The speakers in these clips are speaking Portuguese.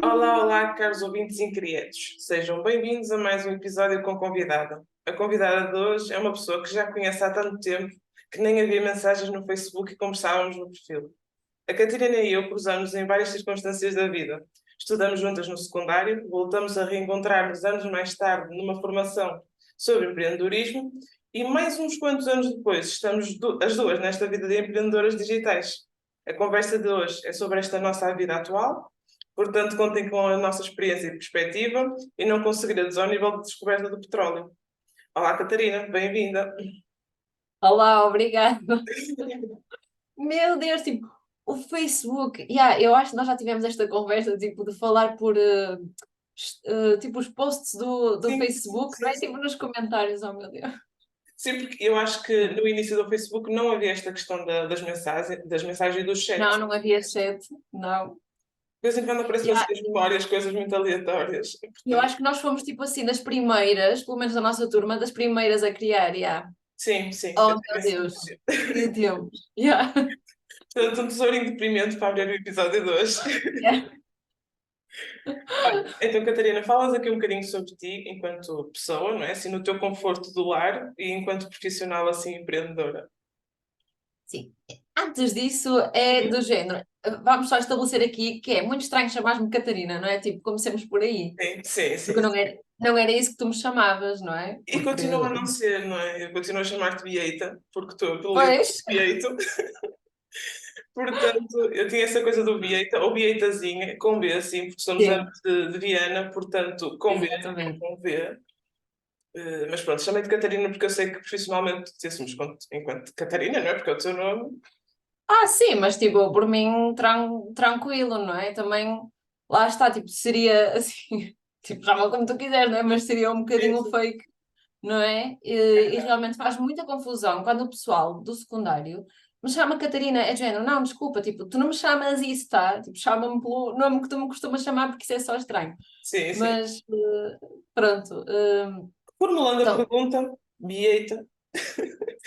Olá, olá, caros ouvintes inquietos. Sejam bem-vindos a mais um episódio com convidada. A convidada de hoje é uma pessoa que já conhece há tanto tempo que nem havia mensagens no Facebook e conversávamos no perfil. A Catarina e eu cruzamos em várias circunstâncias da vida. Estudamos juntas no secundário, voltamos a reencontrar-nos anos mais tarde numa formação sobre empreendedorismo e mais uns quantos anos depois estamos as duas nesta vida de empreendedoras digitais. A conversa de hoje é sobre esta nossa vida atual, portanto contem com a nossa experiência e perspectiva e não com segredos ao nível de descoberta do petróleo. Olá, Catarina, bem-vinda. Olá, obrigada. Meu Deus, tipo, o Facebook. Eu acho que nós já tivemos esta conversa, tipo, de falar por, tipo, os posts do Sim, sim, Facebook, não sim, é? Tipo, sim. nos comentários, oh meu Deus. Sim, porque eu acho que no início do Facebook não havia esta questão das mensagens e do chat. Não, não havia chat, não. De vez em quando aparecem assim Yeah, as memórias, coisas muito aleatórias. E, eu portanto, acho que nós fomos, tipo assim, das primeiras, pelo menos da nossa turma, das primeiras a criar, yeah. sim, sim, eu Oh tenho meu essa Deus, memória. que tempos. Yeah. Portanto, um tesourinho deprimente para abrir o episódio de hoje. Yeah. Olha, então, Catarina, falas aqui um bocadinho sobre ti enquanto pessoa, não é? Assim, no teu conforto do lar e enquanto profissional, assim, empreendedora. Sim. Antes disso, é do género. Vamos só estabelecer aqui que é muito estranho chamar-me Catarina, não é? Tipo, comecemos por aí. Sim, sim, Porque sim. não era isso que tu me chamavas, não é? E Porque, continua a não ser, não é? Eu continuo a chamar-te Vieita, porque estou pelo livro pois, Vieito. Portanto, eu tinha essa coisa do Vieita, ou Vieitazinha, com V, assim, porque somos sim, ambos de Viana, portanto, com V, não exatamente. com V. Mas pronto, chamei-te Catarina porque eu sei que profissionalmente dissemos enquanto Catarina, não é? Porque é o teu nome. Sim, mas tipo, por mim, tranquilo, não é? Também, lá está, tipo, seria assim, tipo, chama como tu quiseres, não é? Mas seria um Sim, bocadinho sim. fake, não é? É E verdade. realmente faz muita confusão quando o pessoal do secundário me chama Catarina, é de género, não, desculpa, tipo, tu não me chamas isso, tá? Tipo, chama-me pelo nome que tu me costumas chamar porque isso é só estranho. Sim, sim. Mas, pronto, Formulando a então, pergunta, Vieita,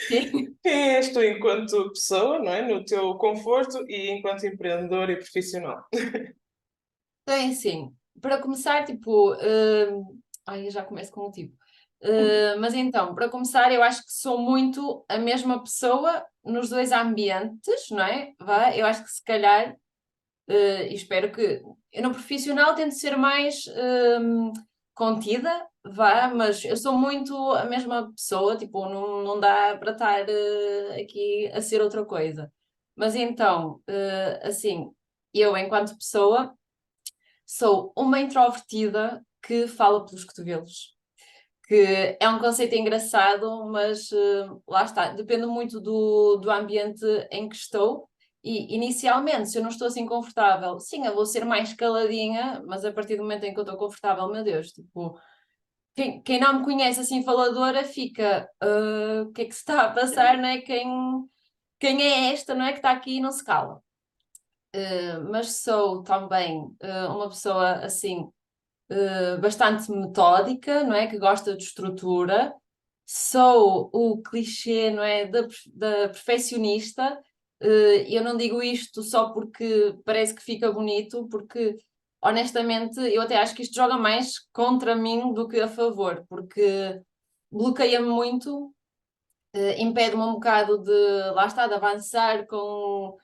sim. quem és tu enquanto pessoa, não é? No teu conforto e enquanto empreendedor e profissional? Então é assim, para começar, tipo, eu já começo com o tipo. Mas então, para começar, eu acho que sou muito a mesma pessoa nos dois ambientes, não é? Vá, eu acho que se calhar, e espero que eu no profissional tento ser mais contida, vá, mas eu sou muito a mesma pessoa, tipo, não dá para estar aqui a ser outra coisa. Mas então, assim, eu enquanto pessoa. Sou uma introvertida que fala pelos cotovelos, que é um conceito engraçado, mas lá está, depende muito do ambiente em que estou. E inicialmente, se eu não estou assim confortável, sim, eu vou ser mais caladinha, mas a partir do momento em que eu estou confortável, meu Deus, tipo, quem não me conhece assim faladora fica, o que é que se está a passar, não é? Quem é esta, não é? Que está aqui e não se cala. Mas sou também uma pessoa assim bastante metódica, não é? Que gosta de estrutura. Sou o clichê, não é? Da perfeccionista. Eu não digo isto só porque parece que fica bonito, porque honestamente eu até acho que isto joga mais contra mim do que a favor, porque bloqueia-me muito, impede-me um bocado de, lá está, de avançar com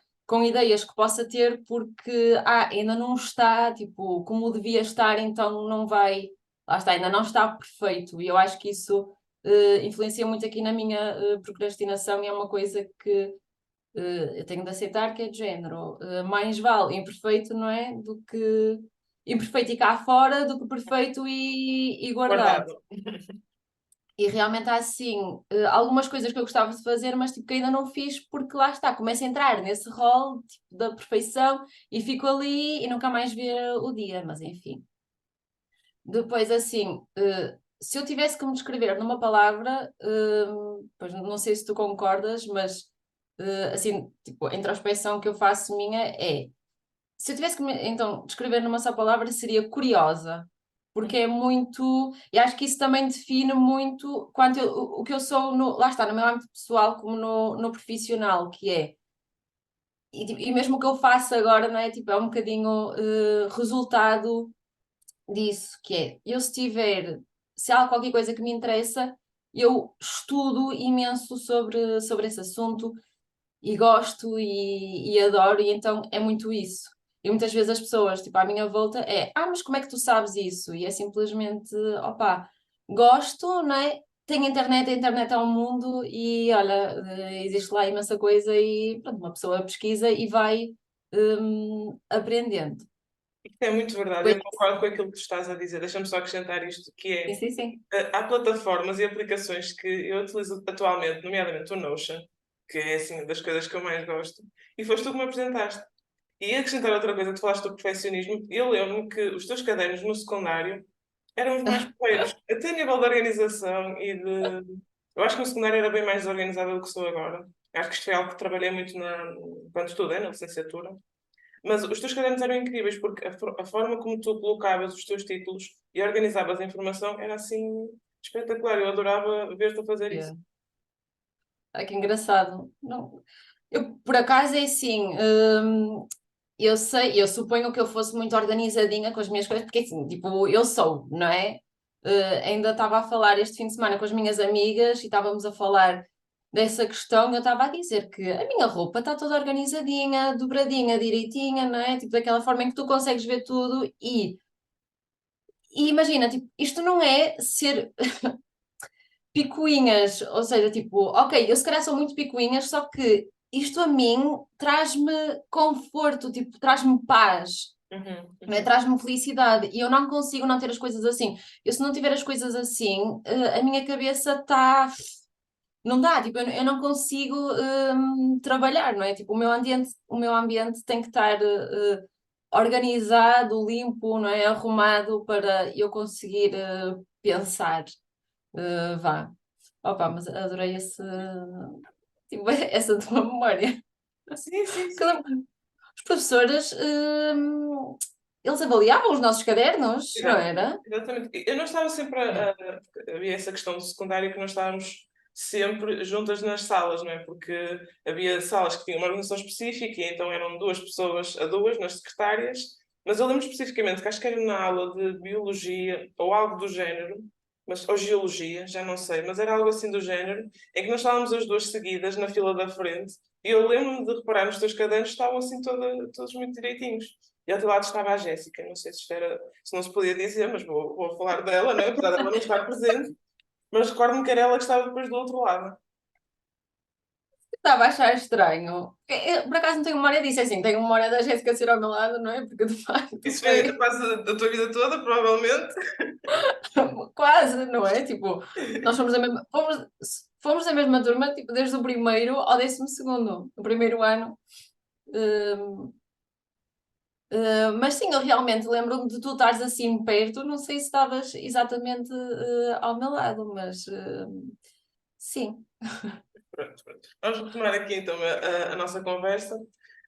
ideias que possa ter, porque ainda não está, tipo, como devia estar, então não vai, lá está, ainda não está perfeito. E eu acho que isso influencia muito aqui na minha procrastinação e é uma coisa que eu tenho de aceitar que é de género. Mais vale imperfeito, não é? Do que imperfeito e cá fora, do que perfeito e guardado. Guardado. E realmente há assim algumas coisas que eu gostava de fazer, mas tipo, que ainda não fiz porque lá está, começo a entrar nesse rol tipo, da perfeição e fico ali e nunca mais ver o dia, mas enfim. Depois, assim, se eu tivesse que me descrever numa palavra, pois não sei se tu concordas, mas assim, tipo, a introspeção que eu faço minha é, se eu tivesse que me então descrever numa só palavra, seria curiosa, porque é muito, e acho que isso também define muito o que eu sou, lá está, no meu âmbito pessoal como no profissional, que é, e mesmo o que eu faço agora, não é? Tipo, é um bocadinho resultado disso, que é, eu se há qualquer coisa que me interessa, eu estudo imenso sobre esse assunto e gosto e adoro, e então é muito isso. E muitas vezes as pessoas, tipo, à minha volta mas como é que tu sabes isso? E é simplesmente, opá, gosto, não é? Tenho internet, a internet é um mundo e olha, existe lá imensa coisa e pronto, uma pessoa pesquisa e vai aprendendo. Isto é muito verdade, Pois, eu concordo com aquilo que tu estás a dizer. Deixa-me só acrescentar isto, que sim, é, sim, sim. há plataformas e aplicações que eu utilizo atualmente, nomeadamente o Notion, que é assim das coisas que eu mais gosto, e foste tu que me apresentaste. E acrescentar outra coisa, tu falaste do perfeccionismo, eu lembro-me que os teus cadernos no secundário eram os mais porreiros, até a nível de organização e de... Eu acho que no secundário era bem mais desorganizado do que sou agora. Acho que isto foi algo que trabalhei muito quando estudei, na licenciatura. Mas os teus cadernos eram incríveis porque a forma como tu colocavas os teus títulos e organizavas a informação era assim espetacular. Eu adorava ver-te a fazer isso. Yeah. Ai, que engraçado. Não, eu, por acaso, é assim, eu sei, eu suponho que eu fosse muito organizadinha com as minhas coisas, porque assim, tipo, eu sou, não é? Ainda estava a falar este fim de semana com as minhas amigas e estávamos a falar dessa questão. Eu estava a dizer que a minha roupa está toda organizadinha, dobradinha, direitinha, não é? Tipo, daquela forma em que tu consegues ver tudo e imagina, tipo, isto não é ser picuinhas, ou seja, tipo, ok, eu se calhar sou muito picuinhas, só que isto a mim traz-me conforto, tipo, traz-me paz, Uhum, né? uhum. Traz-me felicidade e eu não consigo não ter as coisas assim. Eu se não tiver as coisas assim, a minha cabeça está. Não dá, tipo, eu não consigo trabalhar, não é? Tipo, o meu ambiente tem que estar organizado, limpo, não é? Arrumado para eu conseguir pensar. Vá. Opa, mas adorei tipo, essa tua memória. Sim, sim, Porque sim. os professores, eles avaliavam os nossos cadernos, não Exatamente, era? exatamente. Eu não estava sempre havia essa questão do secundário que nós estávamos sempre juntas nas salas, não é? Porque havia salas que tinham uma organização específica e então eram duas pessoas a duas nas secretárias, mas eu lembro especificamente que acho que era na aula de biologia ou algo do género, mas, ou geologia, já não sei, mas era algo assim do género, em que nós estávamos as duas seguidas na fila da frente e eu lembro-me de reparar nos teus cadernos estavam assim todos muito direitinhos. E ao teu lado estava a Jéssica, não sei se não se podia dizer, mas vou falar dela, né? Apesar dela não estar presente, mas recordo-me que era ela que estava depois do outro lado. Estava a achar estranho. Eu, por acaso não tenho memória disso, é assim, tenho memória da Jéssica ser ao meu lado, não é? Porque de facto Isso foi foi quase a tua vida toda, provavelmente. quase, não é? Tipo, nós fomos da mesma turma, tipo, desde o primeiro ao 12º, o primeiro ano. hum, mas sim, eu realmente lembro-me de tu estares assim perto, não sei se estavas exatamente ao meu lado, mas sim. Pronto, pronto. Vamos retomar aqui então a nossa conversa.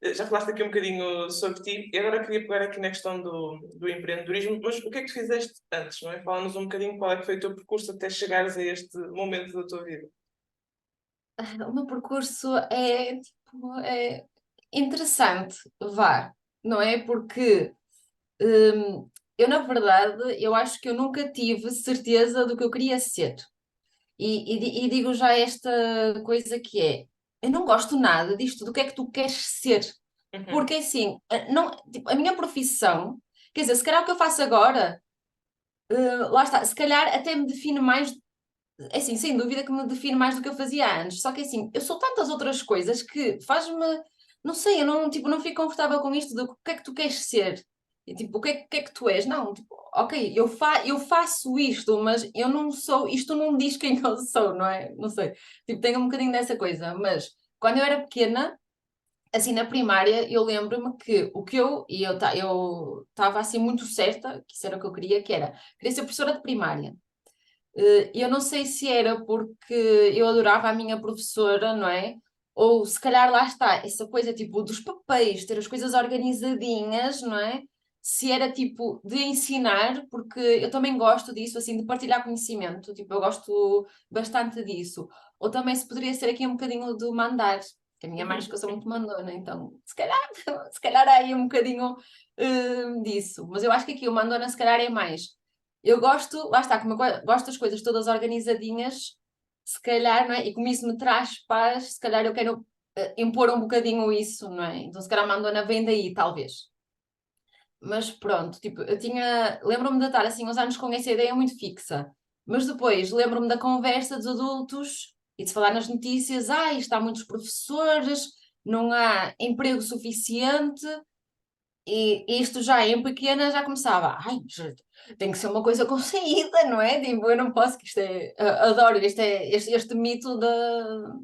Já falaste aqui um bocadinho sobre ti e agora queria pegar aqui na questão do empreendedorismo, mas o que é que tu fizeste antes, não é? Fala-nos um bocadinho qual é que foi o teu percurso até chegares a este momento da tua vida. O meu percurso é interessante, vá, não é? Porque eu, na verdade, eu acho que eu nunca tive certeza do que eu queria ser. E digo já esta coisa que é, eu não gosto nada disto, do que é que tu queres ser. Uhum. Porque assim, não, tipo, a minha profissão, quer dizer, se calhar o que eu faço agora, lá está, se calhar até me define mais, assim, sem dúvida que me define mais do que eu fazia antes. Só que assim, eu sou tantas outras coisas que faz-me, não sei, eu não, tipo, não fico confortável com isto do que é que tu queres ser. E, tipo, o que é que tu és? Não, tipo, ok, eu faço isto, mas eu não sou, isto não diz quem eu sou, não é? Não sei. Tipo, tenho um bocadinho dessa coisa, mas quando eu era pequena, assim, na primária, eu lembro-me que eu estava assim muito certa, que isso era o que eu queria ser professora de primária. Eu não sei se era porque eu adorava a minha professora, não é? Ou se calhar lá está, essa coisa tipo dos papéis, ter as coisas organizadinhas, não é? se era tipo de ensinar, porque eu também gosto disso, assim, de partilhar conhecimento, tipo, eu gosto bastante disso. Ou também se poderia ser aqui um bocadinho de mandar, que a minha mãe acho que eu sou muito mandona, então se calhar há aí um bocadinho disso. Mas eu acho que aqui o mandona se calhar é mais. Eu gosto, lá está, como eu gosto das coisas todas organizadinhas, se calhar, não é? E como isso me traz paz, se calhar eu quero impor um bocadinho isso, não é? Então se calhar a mandona vem daí, talvez. Mas pronto, tipo, eu tinha. Lembro-me de estar assim uns anos com essa ideia muito fixa. Mas depois lembro-me da conversa dos adultos e de se falar nas notícias: está há muitos professores, não há emprego suficiente. E isto já em pequena já começava, tem que ser uma coisa com saída, não é? Tipo, eu não posso, que isto é, adoro, este mito de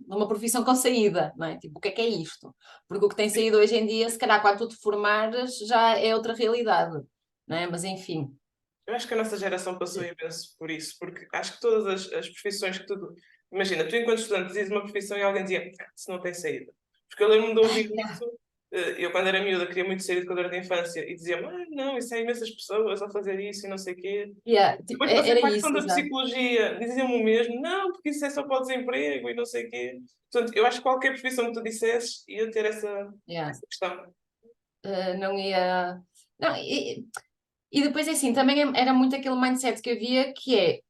uma profissão com saída, não é? Tipo, o que é isto? Porque o que tem saído hoje em dia, se calhar quando tu te formares, já é outra realidade, não é? Mas enfim. Eu acho que a nossa geração passou imenso por isso, porque acho que todas as profissões que tu. Imagina, tu enquanto estudante dizes uma profissão e alguém dizia, se não tem saída. Porque eu lembro-me de ouvir Yeah. isso. Eu, quando era miúda, queria muito ser educadora de infância e dizia-me, não, isso há imensas pessoas a fazer isso e não sei o quê. Yeah, tipo, Depois passei era para a questão isso, da exato. psicologia, diziam-me o mesmo, não, porque isso é só para o desemprego e não sei o quê. Portanto, eu acho que qualquer profissão que tu dissesses ia ter Yeah. essa questão. Não ia. Não, e depois, é assim, também era muito aquele mindset que havia, que é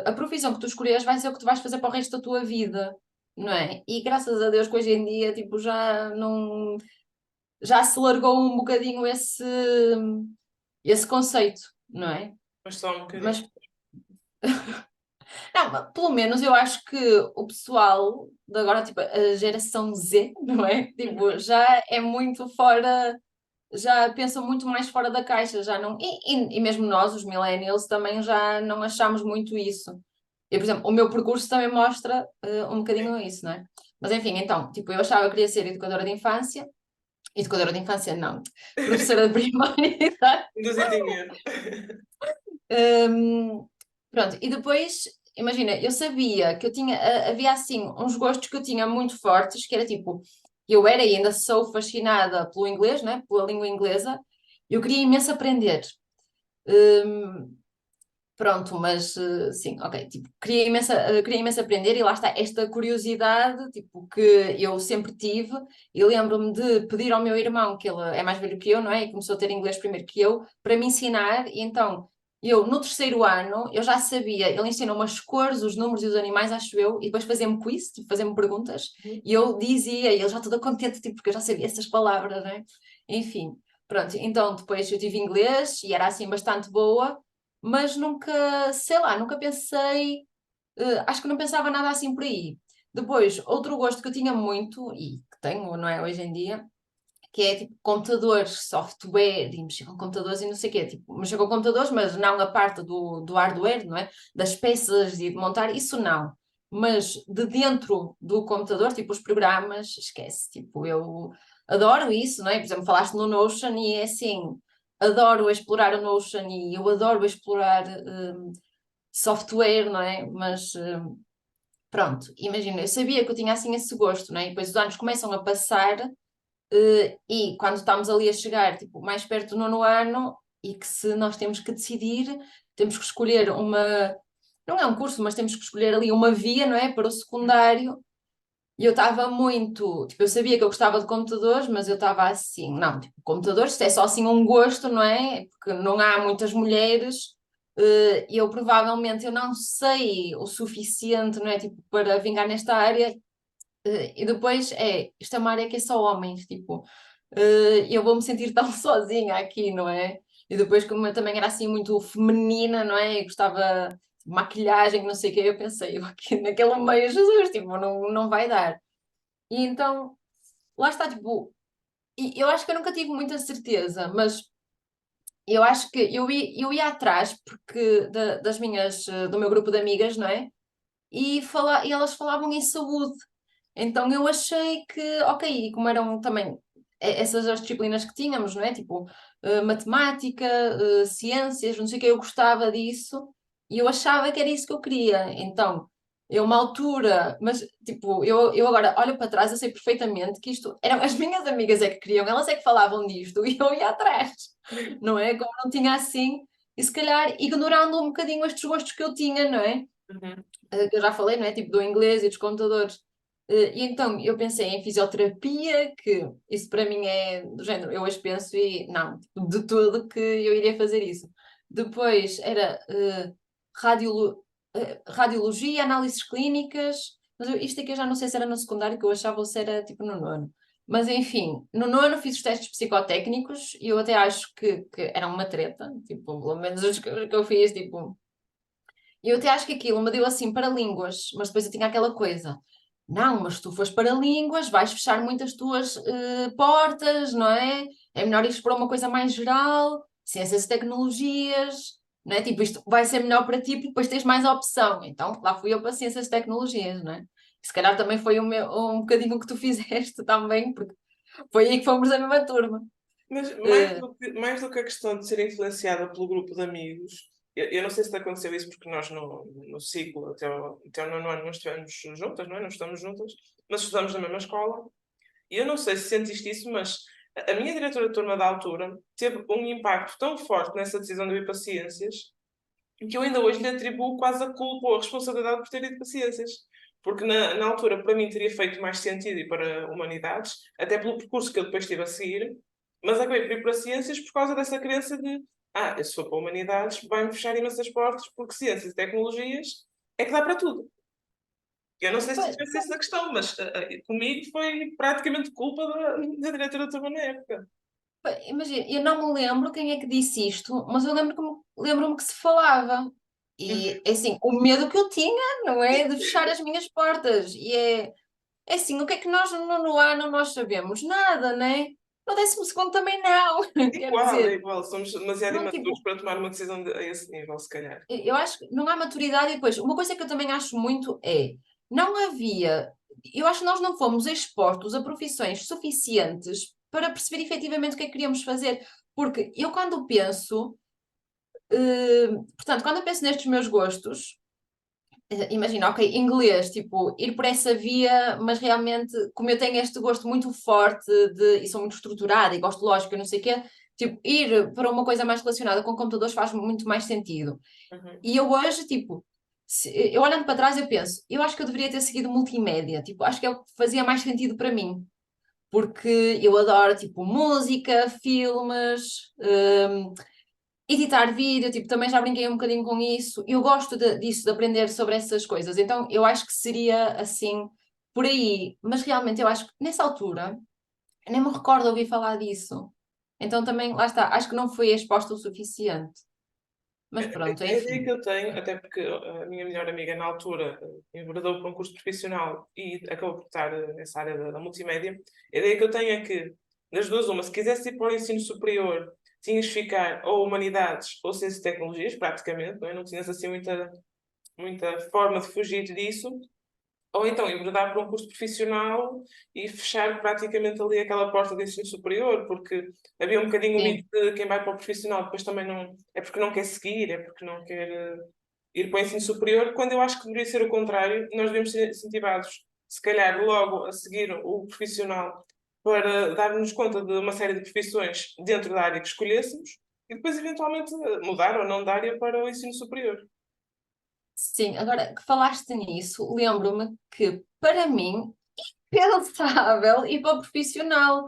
a profissão que tu escolheres vai ser o que tu vais fazer para o resto da tua vida, não é? E graças a Deus que hoje em dia, tipo, já não, já se largou um bocadinho esse conceito, não é? Mas só um bocadinho. Mas, não, mas pelo menos eu acho que o pessoal de agora, tipo, a geração Z, não é? Tipo, Uhum. já é muito fora, já pensam muito mais fora da caixa, já não. E mesmo nós, os millennials, também já não achamos muito isso. Eu, por exemplo, o meu percurso também mostra um bocadinho isso, não é? Mas enfim, então, tipo, eu achava que queria ser educadora de infância não, professora de primária. Induzir em erro. Hum, pronto, e depois, imagina, eu sabia que eu tinha, havia assim uns gostos que eu tinha muito fortes, que era tipo, eu era e ainda sou fascinada pelo inglês, né, pela língua inglesa, eu queria imenso aprender. Hum, pronto, mas sim, ok, tipo, queria imenso aprender e lá está esta curiosidade, tipo, que eu sempre tive e lembro-me de pedir ao meu irmão, que ele é mais velho que eu, não é? E começou a ter inglês primeiro que eu, para me ensinar e então eu, no terceiro ano, eu já sabia, ele ensinou-me as cores, os números e os animais, acho eu, e depois fazia-me quiz, tipo, fazia-me perguntas, e eu dizia, e ele já toda contente, tipo, porque eu já sabia essas palavras, não é? Enfim, pronto, então depois eu tive inglês e era assim bastante boa, mas nunca, sei lá, nunca pensei, acho que não pensava nada assim por aí. Depois, outro gosto que eu tinha muito, e que tenho, não é, hoje em dia, que é tipo computadores, software, e mexer com computadores e não sei o quê, tipo, mexer com computadores, mas não a parte do hardware, não é? Das peças e de montar, isso não. Mas de dentro do computador, tipo os programas, esquece, tipo, eu adoro isso, não é? Por exemplo, falaste no Notion e é assim, adoro explorar o Notion e eu adoro explorar software, não é? Mas pronto, imagina, eu sabia que eu tinha assim esse gosto, não é? E depois os anos começam a passar e quando estamos ali a chegar, tipo, mais perto do nono ano, e que se nós temos que decidir, temos que escolher uma, não é um curso, mas temos que escolher ali uma via, não é? Para o secundário. E eu estava muito, tipo, eu sabia que eu gostava de computadores, mas eu estava assim, não, tipo, computadores, isto é só assim um gosto, não é? Porque não há muitas mulheres, e eu provavelmente eu não sei o suficiente, não é? Tipo, para vingar nesta área, e depois isto é uma área que é só homens, tipo, eu vou me sentir tão sozinha aqui, não é? E depois, como eu também era assim muito feminina, não é? E gostava de maquilhagem, não sei o quê, eu pensei, eu aqui naquele meio, Jesus, tipo, não vai dar. E então, lá está, tipo, e eu acho que eu nunca tive muita certeza, mas eu acho que eu ia atrás porque das minhas, do meu grupo de amigas, não é? E elas falavam em saúde. Então eu achei que, ok, e como eram também essas as disciplinas que tínhamos, não é? Tipo, matemática, ciências, não sei o que, eu gostava disso e eu achava que era isso que eu queria. Então, Eu, uma altura, mas tipo, eu agora olho para trás, eu sei perfeitamente que isto eram as minhas amigas é que queriam, elas é que falavam disto e eu ia atrás, não é? Como não tinha assim, e se calhar ignorando um bocadinho estes gostos que eu tinha, não é? Uhum. Que eu já falei, não é? Tipo do inglês e dos computadores. E então eu pensei em fisioterapia, que isso para mim é do género, eu hoje penso e não, tipo, de tudo que eu iria fazer isso. Depois era radiologia, análises clínicas, mas isto aqui eu já não sei se era no secundário que eu achava ou se era tipo no nono. Mas enfim, no nono fiz os testes psicotécnicos e eu até acho que era uma treta, tipo, pelo menos os que eu fiz, tipo. E eu até acho que aquilo me deu assim para línguas, mas depois eu tinha aquela coisa. Não, mas se tu fores para línguas, vais fechar muitas tuas portas, não é? É melhor ires para uma coisa mais geral, ciências e tecnologias, não é? Tipo, isto vai ser melhor para ti porque depois tens mais opção. Então, lá fui eu para ciências e tecnologias, não é? Se calhar também foi um bocadinho o que tu fizeste também, porque foi aí que fomos da mesma turma. Mas Eh, mais do que a questão de ser influenciada pelo grupo de amigos, eu não sei se te aconteceu isso porque nós no ciclo, até o nono ano, nós estivemos juntas, não é? Nós estamos juntas, mas estudamos na mesma escola. E eu não sei se sentiste isso, mas a minha diretora de turma da altura teve um impacto tão forte nessa decisão de ir para ciências que eu ainda hoje lhe atribuo quase a culpa ou a responsabilidade por ter ido para ciências. Porque na altura, para mim, teria feito mais sentido ir para humanidades, até pelo percurso que eu depois tive a seguir, mas acabei por ir para ciências por causa dessa crença de eu se for para humanidades, vai-me fechar imensas portas, porque ciências e tecnologias é que dá para tudo. Eu não sei se tu pois, tivesse essa questão, mas comigo foi praticamente culpa da diretora da turma na época. Imagina, eu não me lembro quem é que disse isto, mas eu lembro-me que se falava. E é assim, o medo que eu tinha, não é? De fechar as minhas portas. É assim, o que é que nós no nono ano nós sabemos? Nada, né? No 12º também não. Quer É dizer, igual, somos demasiado não, imaturos tipo, para tomar uma decisão a esse nível, se calhar. eu acho que não há maturidade e depois, uma coisa que eu também acho muito é, não havia, eu acho que nós não fomos expostos a profissões suficientes para perceber efetivamente o que é que queríamos fazer. Porque eu quando penso, portanto, quando eu penso nestes meus gostos, imagina, ok, inglês, tipo, ir por essa via, mas realmente, como eu tenho este gosto muito forte e sou muito estruturada e gosto de lógica, e não sei o quê, tipo, ir para uma coisa mais relacionada com computadores faz muito mais sentido. Uhum. E eu hoje, tipo, eu olhando para trás, eu penso, eu acho que eu deveria ter seguido multimédia, tipo, acho que é o que fazia mais sentido para mim, porque eu adoro, tipo, música, filmes, editar vídeo, tipo, também já brinquei um bocadinho com isso. Eu gosto disso, de aprender sobre essas coisas. Então, eu acho que seria assim, por aí. Mas realmente, eu acho que nessa altura, nem me recordo de ouvir falar disso. Então, também, lá está, acho que não fui exposta o suficiente. Mas pronto, A ideia enfim. que eu tenho, até porque a minha melhor amiga na altura enveredou por um curso profissional e acabou por estar nessa área da multimédia, a ideia que eu tenho é que, das duas, uma, se quisesse ir para o ensino superior, tinhas que ficar ou humanidades ou ciências e tecnologias, praticamente, não é? Não tinhas assim muita forma de fugir disso. Ou então enveredar para um curso profissional e fechar praticamente ali aquela porta de ensino superior, porque havia um bocadinho o mito Sim. de quem vai para o profissional depois também não. É porque não quer seguir, é porque não quer ir para o ensino superior, quando eu acho que deveria ser o contrário, nós devemos ser incentivados, se calhar, logo a seguir o profissional para darmos conta de uma série de profissões dentro da área que escolhêssemos e depois, eventualmente, mudar ou não de área para o ensino superior. Sim, agora que falaste nisso, lembro-me que, para mim, pensável ir para o profissional.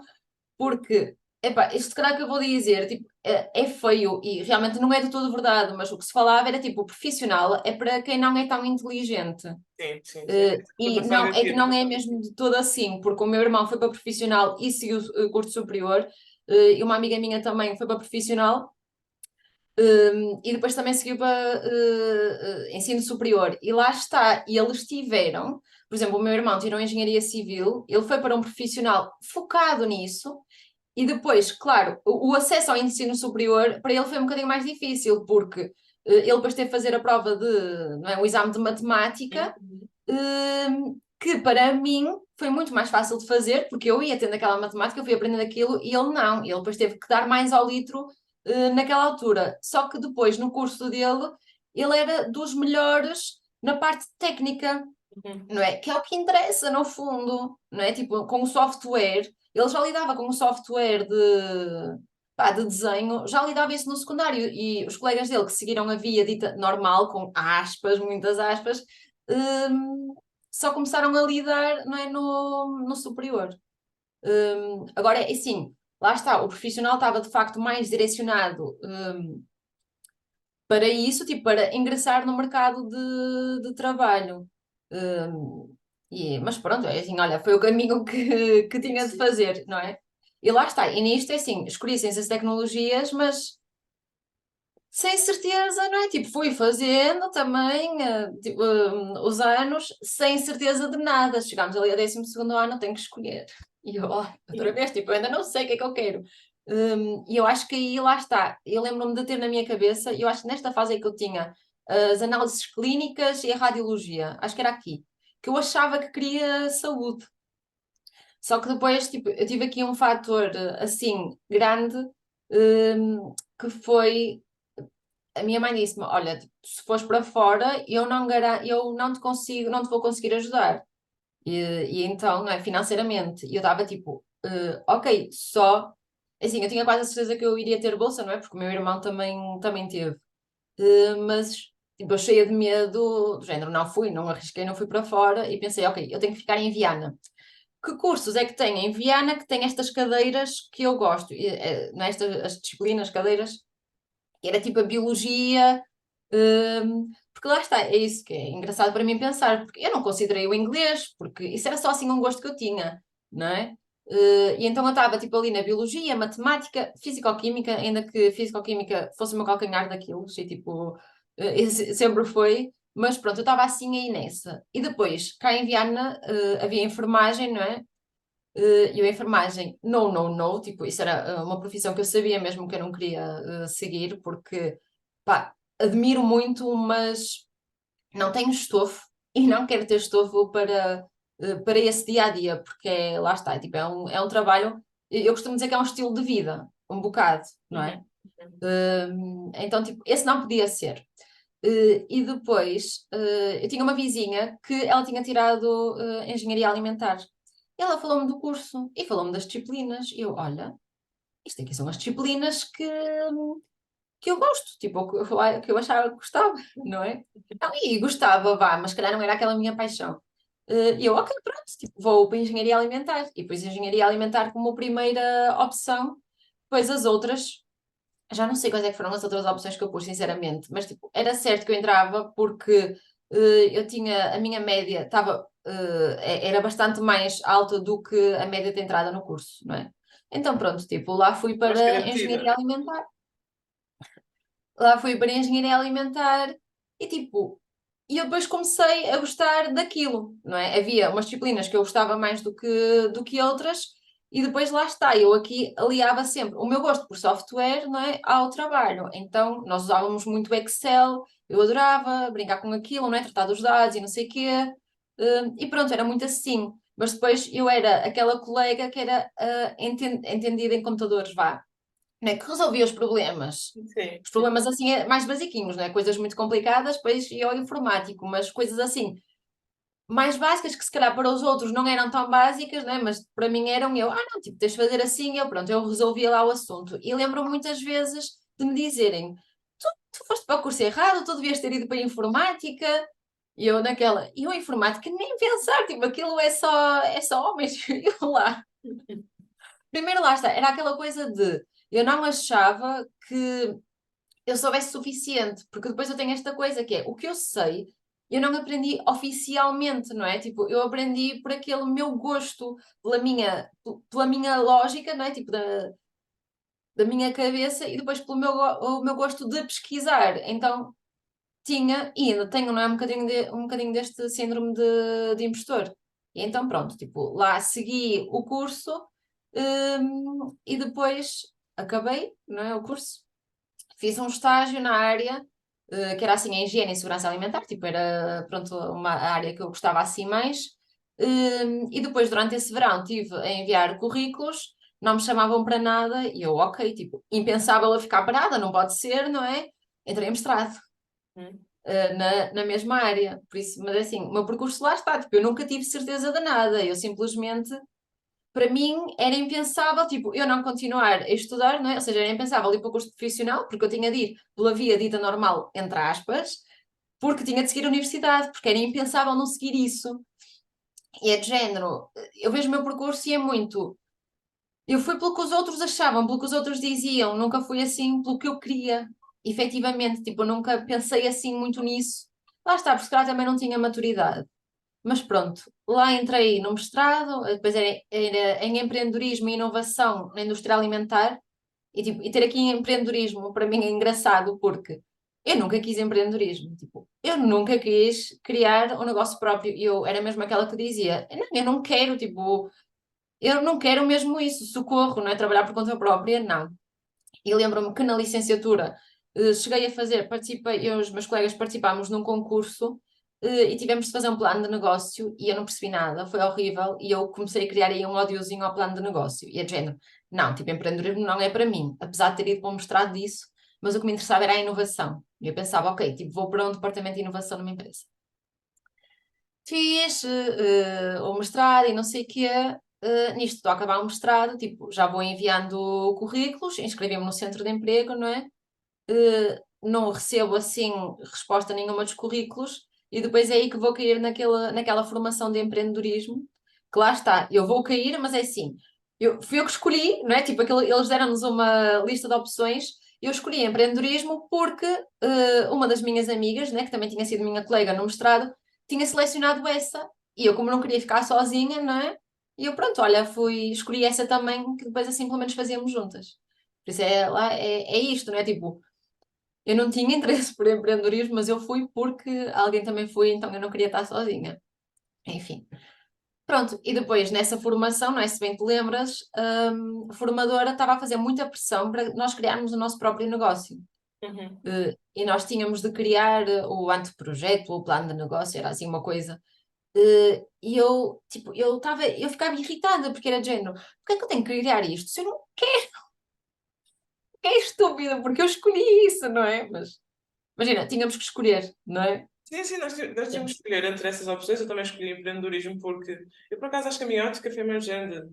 Porque, epá, isto se calhar que eu vou dizer, tipo, é feio e realmente não é de todo verdade, mas o que se falava era tipo, o profissional é para quem não é tão inteligente. Sim, sim, sim. Estamos a E falar não, é desse que não tipo. é mesmo de todo assim, porque o meu irmão foi para profissional e seguiu o curso superior, e uma amiga minha também foi para profissional, e depois também seguiu para ensino superior. E lá está, e eles tiveram, por exemplo, o meu irmão tirou engenharia civil, ele foi para um profissional focado nisso. E depois, claro, o acesso ao ensino superior para ele foi um bocadinho mais difícil, porque ele depois teve que fazer a prova não é, o exame de matemática, Uhum. que para mim foi muito mais fácil de fazer, porque eu ia tendo aquela matemática, eu fui aprendendo aquilo, e ele não. Ele depois teve que dar mais ao litro, naquela altura. Só que depois, no curso dele, ele era dos melhores, na parte técnica, Uhum. não é? Que é o que interessa, no fundo, não é? Tipo, com o software, ele já lidava com o software de desenho, já lidava isso no secundário, e os colegas dele que seguiram a via dita normal, com aspas, muitas aspas, hum, só começaram a lidar, não é, no superior. Agora, é assim, lá está, o profissional estava de facto mais direcionado, para isso, tipo, para ingressar no mercado de trabalho. Hum, mas pronto, é assim, olha, foi o caminho que tinha de Sim. fazer, não é? E lá está, e nisto é assim, escolhi ciências e tecnologias, mas sem certeza, não é? Tipo, fui fazendo também tipo, os anos sem certeza de nada. Chegámos ali a 12º ano, tenho que escolher. E eu, outra vez, tipo, eu ainda não sei o que é que eu quero. E eu acho que aí lá está. Eu lembro-me de ter na minha cabeça, e eu acho que nesta fase é que eu tinha as análises clínicas e a radiologia, acho que era aqui, que eu achava que queria saúde. Só que depois, tipo, eu tive aqui um fator assim grande, que foi a minha mãe disse-me: Olha, tipo, se fores para fora, eu não te consigo, não te vou conseguir ajudar. E então, não é, financeiramente, e eu estava tipo, ok, só. Assim, eu tinha quase a certeza que eu iria ter bolsa, não é? Porque o meu irmão também teve. Mas, tipo, eu cheia de medo, do género, não fui, não arrisquei, não fui para fora e pensei: Ok, eu tenho que ficar em Viana. Que cursos é que tem em Viana que tem estas cadeiras que eu gosto? Não é, as disciplinas, cadeiras, era tipo a biologia, porque lá está, é isso que é engraçado para mim pensar, porque eu não considerei o inglês, porque isso era só assim um gosto que eu tinha, não é? E então eu estava tipo ali na biologia, matemática, físico-química, ainda que físico-química fosse o meu calcanhar daquilo, e tipo, esse sempre foi, mas pronto, eu estava assim aí nessa. E depois, cá em Viana, havia enfermagem, não é? E a enfermagem, no, no, no, tipo, isso era uma profissão que eu sabia mesmo que eu não queria seguir, porque, pá, admiro muito, mas não tenho estofo e não quero ter estofo para esse dia a dia, porque lá está, tipo, é um trabalho, eu costumo dizer que é um estilo de vida, um bocado, não Uhum. é? Então, tipo, esse não podia ser. E depois, eu tinha uma vizinha que ela tinha tirado engenharia alimentar. Ela falou-me do curso e falou-me das disciplinas. E eu, olha, isto aqui são as disciplinas que eu gosto, tipo, que eu achava que gostava, não é? Não, e gostava, vá, mas se calhar não era aquela minha paixão. E eu, ok, pronto, tipo, vou para engenharia alimentar. E depois engenharia alimentar como primeira opção. Depois as outras, já não sei quais é que foram as outras opções que eu pus, sinceramente, mas tipo, era certo que eu entrava porque eu tinha, a minha média estava, era bastante mais alta do que a média de entrada no curso, não é? Então pronto, tipo, lá fui Mais para garantida. engenharia alimentar, lá fui para engenharia alimentar e tipo, e eu depois comecei a gostar daquilo, não é? Havia umas disciplinas que eu gostava mais do que outras, e depois lá está, eu aqui aliava sempre o meu gosto por software, não é? Ao trabalho. Então, nós usávamos muito Excel, eu adorava brincar com aquilo, não é? Tratar dos dados e não sei o quê. E pronto, era muito assim. Mas depois eu era aquela colega que era entendida em computadores, vá, não é? Que resolvia os problemas. Sim, Os sim. problemas assim mais basiquinhos, não é? Coisas muito complicadas, depois ia ao informático, mas coisas assim mais básicas que se calhar para os outros não eram tão básicas, não é? Mas para mim eram eu, não, tipo, tens de fazer assim, eu pronto, eu resolvia lá o assunto. E lembro muitas vezes de me dizerem, tu foste para o curso errado, tu devias ter ido para a informática. E eu naquela, e eu informática nem pensar, tipo, aquilo é só homens, e eu lá. Primeiro lá está, era aquela coisa de, eu não achava que eu soubesse suficiente, porque depois eu tenho esta coisa que é o que eu sei, eu não aprendi oficialmente, não é? Tipo, eu aprendi por aquele meu gosto, pela minha lógica, não é? Tipo, da minha cabeça e depois pelo o meu gosto de pesquisar. Então, tinha, e ainda tenho, não é? Um bocadinho deste síndrome de impostor. E então, pronto, tipo, lá segui o curso, e depois acabei, não é? O curso. Fiz um estágio na área, que era assim, a higiene e segurança alimentar, tipo, era, pronto, uma área que eu gostava assim mais. E depois, durante esse verão, tive a enviar currículos, não me chamavam para nada, e eu, ok, tipo, impensável a ficar parada, não pode ser, não é? Entrei em mestrado. Hum. na mesma área. Por isso, mas assim, o meu percurso lá está, tipo, eu nunca tive certeza de nada, eu simplesmente, para mim, era impensável, tipo, eu não continuar a estudar, não é? Ou seja, era impensável ir para o curso profissional, porque eu tinha de ir pela via dita normal, entre aspas, porque tinha de seguir a universidade, porque era impensável não seguir isso. E é de género, eu vejo o meu percurso e é muito. Eu fui pelo que os outros achavam, pelo que os outros diziam, nunca fui assim pelo que eu queria, efetivamente, tipo, eu nunca pensei assim muito nisso. Lá está, porque se calhar também não tinha maturidade. Mas pronto, lá entrei no mestrado, depois era em empreendedorismo e inovação na indústria alimentar, e, tipo, e ter aqui empreendedorismo para mim é engraçado porque eu nunca quis empreendedorismo, tipo, eu nunca quis criar um negócio próprio. E eu era mesmo aquela que dizia, não, eu não quero, tipo, eu não quero mesmo isso, socorro, não é? Trabalhar por conta própria, não. E lembro-me que na licenciatura cheguei a fazer, participei, eu e os meus colegas participámos num concurso e tivemos de fazer um plano de negócio e eu não percebi nada, foi horrível e eu comecei a criar aí um ódiozinho ao plano de negócio. E é de género, não, tipo, empreendedorismo não é para mim, apesar de ter ido para um mestrado disso, mas o que me interessava era a inovação. E eu pensava, ok, tipo, vou para um departamento de inovação numa empresa. Fiz o mestrado e não sei o quê. Nisto, estou a acabar o mestrado, tipo, já vou enviando currículos, inscrevi-me no centro de emprego, não é? Não recebo assim resposta nenhuma dos currículos e depois é aí que vou cair naquela formação de empreendedorismo, que lá está, eu vou cair, mas é assim, fui eu que escolhi, não é? Tipo, eles deram-nos uma lista de opções, eu escolhi empreendedorismo porque uma das minhas amigas, né, que também tinha sido minha colega no mestrado, tinha selecionado essa, e eu como não queria ficar sozinha, não é? E eu pronto, olha, escolhi essa também, que depois assim pelo menos fazíamos juntas. Por isso é isto, não é? Tipo, eu não tinha interesse por empreendedorismo, mas eu fui porque alguém também foi, então eu não queria estar sozinha. Enfim. Pronto, e depois nessa formação, não é? Se bem te lembras, a formadora estava a fazer muita pressão para nós criarmos o nosso próprio negócio. Uhum. E nós tínhamos de criar o anteprojeto, o plano de negócio, era assim uma coisa. E eu, tipo, eu ficava irritada porque era de género, porque é que eu tenho que criar isto? Se eu não quero, que é estúpido, porque eu escolhi isso, não é? Mas imagina, tínhamos que escolher, não é? Sim, sim, nós tínhamos que escolher entre essas opções. Eu também escolhi empreendedorismo porque eu, por acaso, acho que a minha ótica foi mais género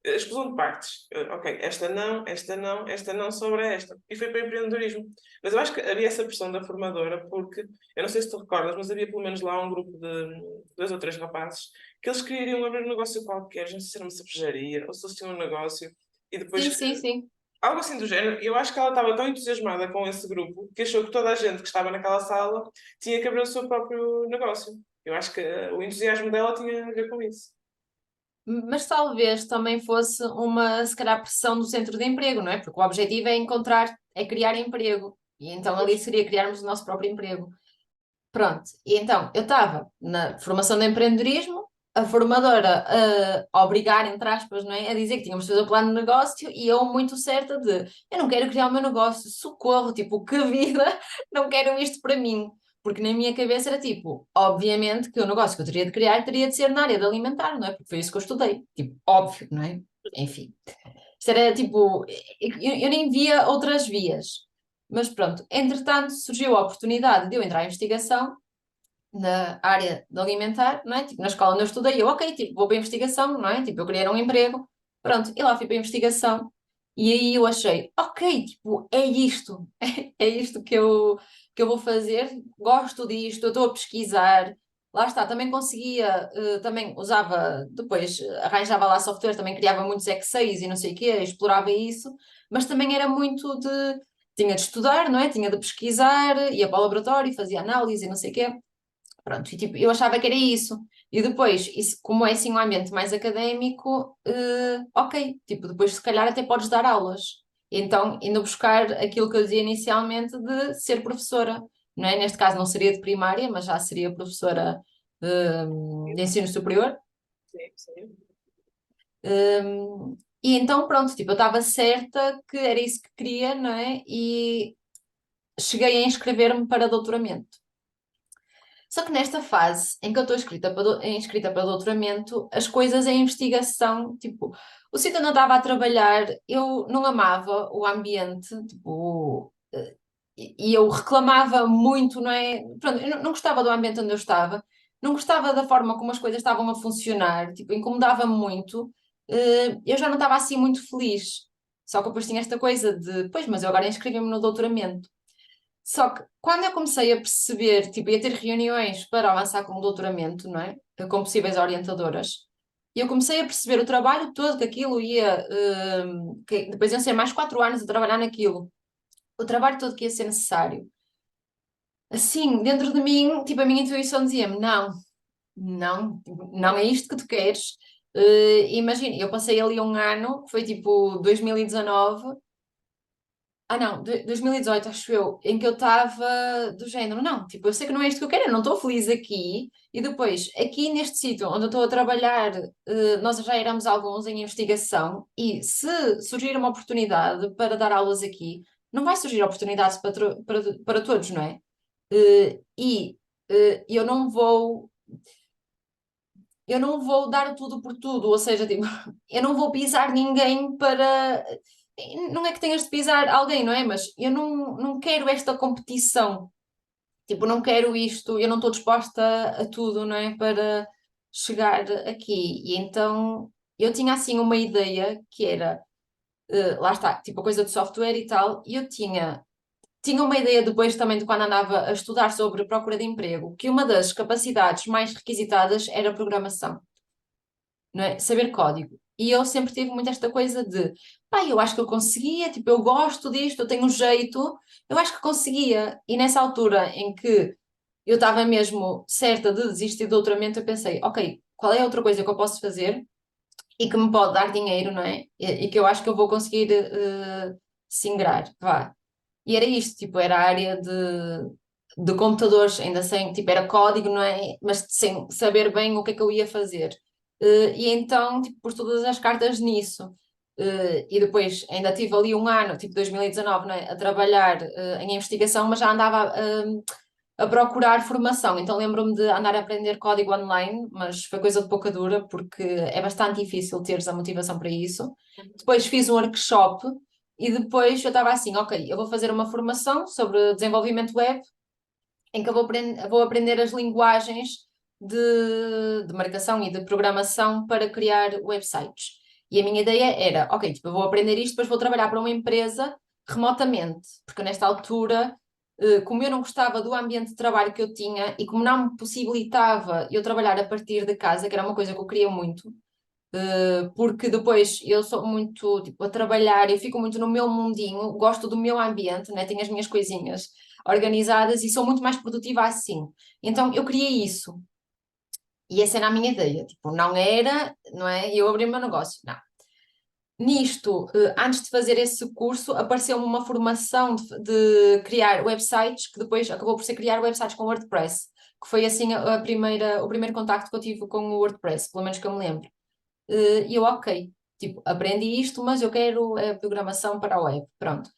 de exclusão de partes. Ok, esta não sobre esta. E foi para empreendedorismo. Mas eu acho que havia essa pressão da formadora porque, eu não sei se tu recordas, mas havia pelo menos lá um grupo de dois ou três rapazes que eles queriam abrir um negócio qualquer, não sei se era uma cervejaria ou se eles tinham um negócio. E Sim, depois sim, sim. algo assim do género. E eu acho que ela estava tão entusiasmada com esse grupo que achou que toda a gente que estava naquela sala tinha que abrir o seu próprio negócio. Eu acho que o entusiasmo dela tinha a ver com isso. Mas talvez também fosse uma, se calhar, pressão do centro de emprego, não é? Porque o objetivo é encontrar, é criar emprego. E então ali seria criarmos o nosso próprio emprego. Pronto. E então eu estava na formação de empreendedorismo, a formadora a obrigar, entre aspas, não é? A dizer que tínhamos de fazer o plano de negócio e eu muito certa de eu não quero criar o meu negócio, socorro, tipo, que vida, não quero isto para mim. Porque na minha cabeça era tipo, obviamente que o negócio que eu teria de criar teria de ser na área de alimentar, não é? Porque foi isso que eu estudei. Tipo, óbvio, não é? Enfim. Isto era tipo, eu nem via outras vias. Mas pronto, entretanto surgiu a oportunidade de eu entrar em investigação na área de alimentar, não é? Tipo, na escola onde eu estudei, eu, ok, tipo, vou para a investigação, não é? Tipo, eu queria um emprego, pronto, e lá fui para a investigação. E aí eu achei, ok, tipo, é isto, é isto que eu vou fazer, gosto disto, eu estou a pesquisar, lá está, também conseguia, também usava, depois arranjava lá software, também criava muitos Excelis e não sei o quê, explorava isso, mas também era muito de, tinha de estudar, não é? Tinha de pesquisar, ia para o laboratório, fazia análise e não sei o quê. Pronto, e tipo, eu achava que era isso. E depois, isso, como é assim um ambiente mais académico, ok, tipo, depois se calhar até podes dar aulas. Então, indo buscar aquilo que eu dizia inicialmente de ser professora, não é? Neste caso não seria de primária, mas já seria professora de ensino superior. Sim, sim. E então, pronto, tipo, eu estava certa que era isso que queria, não é? E cheguei a inscrever-me para doutoramento. Só que nesta fase em que eu estou inscrita para doutoramento, as coisas em investigação, tipo, o sítio onde eu estava a trabalhar, eu não amava o ambiente, tipo, e eu reclamava muito, não é? Pronto, eu não gostava do ambiente onde eu estava, não gostava da forma como as coisas estavam a funcionar, tipo, incomodava-me muito, eu já não estava assim muito feliz. Só que depois tinha esta coisa de, pois, mas eu agora inscrevi-me no doutoramento. Só que quando eu comecei a perceber, tipo, ia ter reuniões para avançar com o doutoramento, não é? Com possíveis orientadoras, e eu comecei a perceber o trabalho todo que aquilo ia, que depois iam ser mais 4 anos a trabalhar naquilo, o trabalho todo que ia ser necessário. Assim, dentro de mim, tipo, a minha intuição dizia-me: não, não, não é isto que tu queres. Imagina, eu passei ali um ano, que foi tipo 2019, não, 2018, acho eu, em que eu estava do género, não, tipo, eu sei que não é isto que eu quero, eu não estou feliz aqui. E depois, aqui neste sítio onde eu estou a trabalhar, nós já éramos alguns em investigação, e se surgir uma oportunidade para dar aulas aqui, não vai surgir oportunidades para todos, não é? E eu não vou dar tudo por tudo, ou seja, tipo, eu não vou pisar ninguém para. Não é que tenhas de pisar alguém, não é? Mas eu não quero esta competição. Tipo, não quero isto, eu não estou disposta a tudo, não é? Para chegar aqui. E então eu tinha assim uma ideia que era, lá está, tipo a coisa de software e tal, e eu tinha uma ideia depois também de quando andava a estudar sobre procura de emprego, que uma das capacidades mais requisitadas era programação, não é? Saber código. E eu sempre tive muito esta coisa de, pá, eu acho que eu conseguia, tipo, eu gosto disto, eu tenho um jeito, eu acho que conseguia. E nessa altura em que eu estava mesmo certa de desistir do doutoramento, eu pensei, ok, qual é a outra coisa que eu posso fazer e que me pode dar dinheiro, não é? E que eu acho que eu vou conseguir singrar, vá. E era isto, tipo, era a área de computadores, ainda sem, tipo, era código, não é? Mas sem saber bem o que é que eu ia fazer. E então, tipo, pus todas as cartas nisso. E depois ainda tive ali um ano, tipo 2019, não é? A trabalhar em investigação, mas já andava a procurar formação. Então lembro-me de andar a aprender código online, mas foi coisa de pouca dura, porque é bastante difícil teres a motivação para isso. Depois fiz um workshop e depois eu estava assim, ok, eu vou fazer uma formação sobre desenvolvimento web, em que eu vou aprender as linguagens de marcação e de programação para criar websites. E a minha ideia era, ok, tipo, eu vou aprender isto, depois vou trabalhar para uma empresa remotamente, porque nesta altura, como eu não gostava do ambiente de trabalho que eu tinha e como não me possibilitava eu trabalhar a partir de casa, que era uma coisa que eu queria muito, porque depois eu sou muito, tipo, a trabalhar, eu fico muito no meu mundinho, gosto do meu ambiente, né? Tenho as minhas coisinhas organizadas e sou muito mais produtiva assim. Então eu criei isso. E essa era a minha ideia, tipo, não era, não é? Eu abri o meu negócio, não. Nisto, antes de fazer esse curso, apareceu-me uma formação de criar websites, que depois acabou por ser criar websites com WordPress, que foi assim o primeiro contacto que eu tive com o WordPress, pelo menos que eu me lembro. E eu, ok, tipo, aprendi isto, mas eu quero programação para a web, pronto.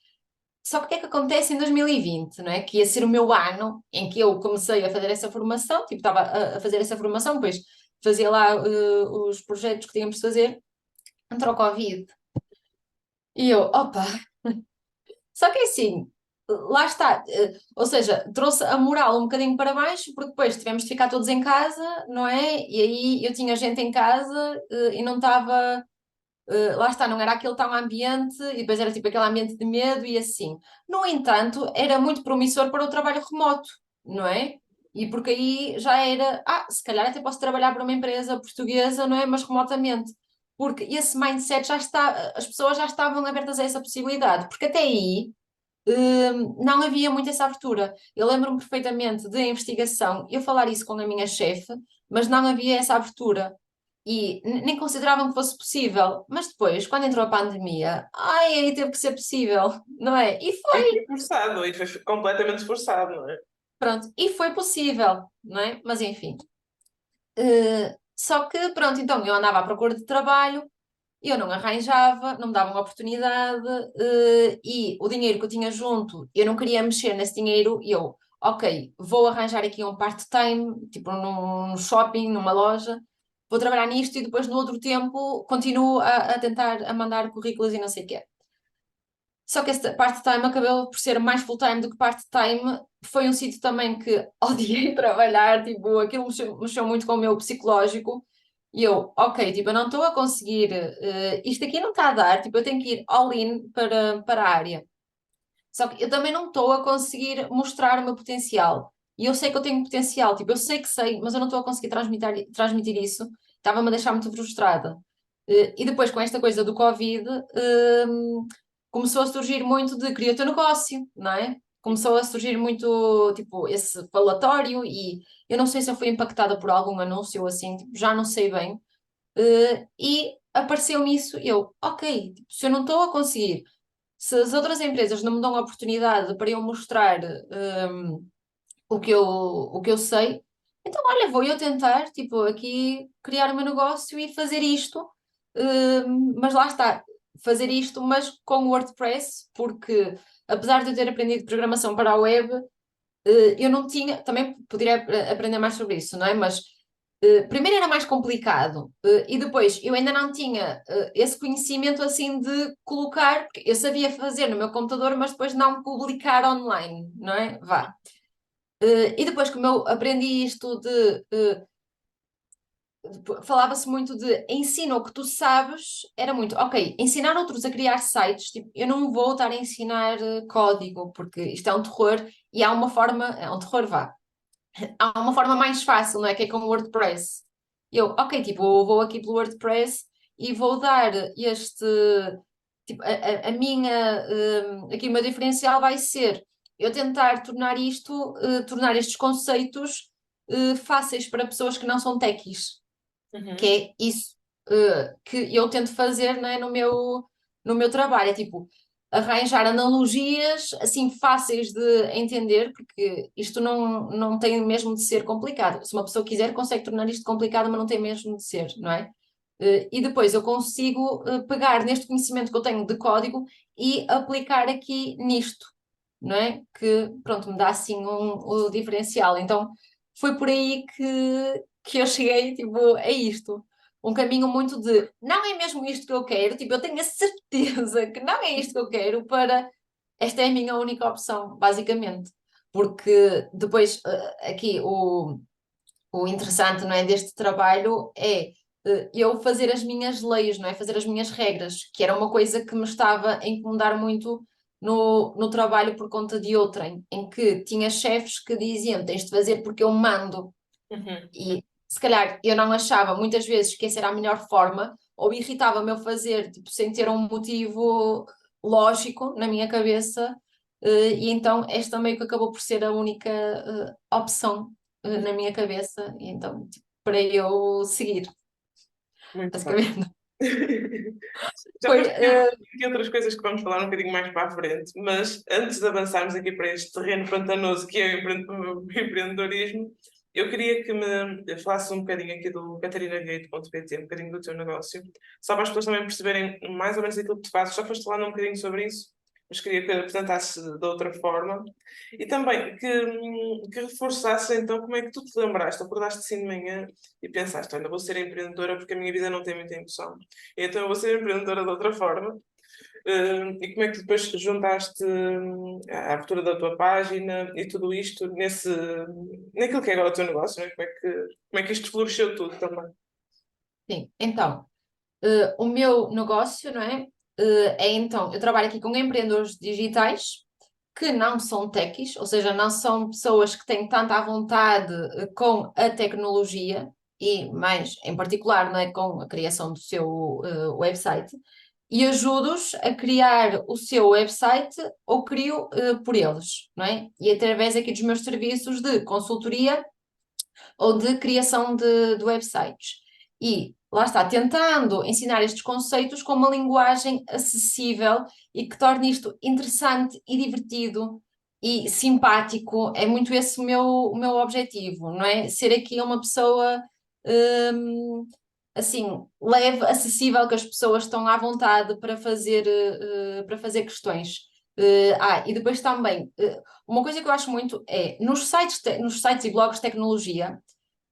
Só que o que é que acontece em 2020, não é? Que ia ser o meu ano em que eu comecei a fazer essa formação, tipo, estava a fazer essa formação, depois fazia lá os projetos que tínhamos de fazer, entrou o Covid. E eu, opa, só que é assim, lá está, ou seja, trouxe a moral um bocadinho para baixo, porque depois tivemos de ficar todos em casa, não é? E aí eu tinha gente em casa e não estava. Lá está, não era aquele tal ambiente, e depois era tipo aquele ambiente de medo e assim. No entanto, era muito promissor para o trabalho remoto, não é? E porque aí já era, se calhar até posso trabalhar para uma empresa portuguesa, não é? Mas remotamente. Porque esse mindset já está, as pessoas já estavam abertas a essa possibilidade, porque até aí não havia muito essa abertura. Eu lembro-me perfeitamente de investigação, eu falar isso com a minha chefe, mas não havia essa abertura e nem consideravam que fosse possível. Mas depois, quando entrou a pandemia, ai, aí teve que ser possível, não é? E Aí foi, foi forçado, aí foi completamente forçado, não é? pronto, e foi possível, não é? Mas enfim. Só que, pronto, então eu andava à procura de trabalho, eu não arranjava, não me davam oportunidade, e o dinheiro que eu tinha junto, eu não queria mexer nesse dinheiro, e eu, ok, vou arranjar aqui um part-time, tipo num shopping, numa loja, vou trabalhar nisto e depois no outro tempo continuo a tentar a mandar currículos e não sei o quê. Só que esta part-time acabou por ser mais full-time do que part-time. Foi um sítio também que odiei trabalhar, tipo, aquilo mexeu muito com o meu psicológico. E eu, ok, tipo, eu não estou a conseguir, isto aqui não está a dar, tipo, eu tenho que ir all-in para a área. Só que eu também não estou a conseguir mostrar o meu potencial. E eu sei que eu tenho potencial, tipo, eu sei que sei, mas eu não estou a conseguir transmitir isso. Estava-me a deixar muito frustrada. E depois, com esta coisa do Covid, começou a surgir muito de cria o teu negócio, não é? Começou a surgir muito, tipo, esse falatório e eu não sei se eu fui impactada por algum anúncio ou assim, tipo, já não sei bem. E apareceu-me isso, e eu, ok, tipo, se eu não estou a conseguir, se as outras empresas não me dão a oportunidade para eu mostrar o que eu sei, então olha, vou eu tentar, tipo, aqui criar o meu negócio e fazer isto, mas lá está, fazer isto, mas com o WordPress, porque apesar de eu ter aprendido programação para a web, eu não tinha, também poderia aprender mais sobre isso, não é? Mas primeiro era mais complicado, e depois eu ainda não tinha esse conhecimento assim de colocar, porque eu sabia fazer no meu computador, mas depois não publicar online, não é? Vá. E depois, como eu aprendi isto falava-se muito de ensina o que tu sabes, era muito, ok, ensinar outros a criar sites, tipo, eu não vou estar a ensinar código, porque isto é um terror e há uma forma, é um terror, vá, há uma forma mais fácil, não é? Que é com o WordPress. Eu, ok, tipo, eu vou aqui pelo WordPress e vou dar este, tipo, a minha, aqui o meu diferencial vai ser eu tentar tornar estes conceitos fáceis para pessoas que não são techies, que Uhum. é isso que eu tento fazer, né, no meu trabalho. É tipo, arranjar analogias assim fáceis de entender, porque isto não tem mesmo de ser complicado. Se uma pessoa quiser, consegue tornar isto complicado, mas não tem mesmo de ser, não é? E depois eu consigo pegar neste conhecimento que eu tenho de código e aplicar aqui nisto, não é? Que, pronto, me dá assim um diferencial. Então, foi por aí que eu cheguei, tipo, a isto. Um caminho muito de, não é mesmo isto que eu quero, tipo, eu tenho a certeza que não é isto que eu quero para, esta é a minha única opção, basicamente. Porque depois, aqui, o interessante, não é, deste trabalho é eu fazer as minhas leis, não é? Fazer as minhas regras, que era uma coisa que me estava a incomodar muito no trabalho por conta de outrem, em que tinha chefes que diziam tens de fazer porque eu mando, Uhum. e se calhar eu não achava muitas vezes que essa era a melhor forma, ou irritava-me eu fazer tipo, sem ter um motivo lógico na minha cabeça, e então esta meio que acabou por ser a única opção na minha cabeça, e então tipo, para eu seguir, Muito bem. basicamente. Já Foi, depois aqui outras coisas que vamos falar um bocadinho mais para a frente, mas antes de avançarmos aqui para este terreno pantanoso que é o empreendedorismo, eu queria que me falasse um bocadinho aqui do catarinagate.pt, um bocadinho do teu negócio, só para as pessoas também perceberem mais ou menos aquilo que tu fazes. Já foste falando um bocadinho sobre isso, mas queria que apresentasse de outra forma e também que reforçasse então como é que tu te lembraste, acordaste assim de manhã e pensaste, olha, vou ser empreendedora porque a minha vida não tem muita emoção. Então eu vou ser empreendedora de outra forma. E como é que depois juntaste a abertura da tua página e tudo isto naquilo que é agora o teu negócio, né? Como é que isto floresceu tudo também? sim, então, o meu negócio, não é? É então, eu trabalho aqui com empreendedores digitais que não são techies, ou seja, não são pessoas que têm tanta vontade com a tecnologia e mais em particular, não é, com a criação do seu website, e ajudo-os a criar o seu website ou crio por eles, não é? E através aqui dos meus serviços de consultoria ou de criação de websites. E lá está, tentando ensinar estes conceitos com uma linguagem acessível e que torne isto interessante e divertido e simpático. É muito esse o meu objetivo, não é? Ser aqui uma pessoa assim, leve, acessível, que as pessoas estão à vontade para fazer questões. E depois também, uma coisa que eu acho muito é nos sites e blogs de tecnologia,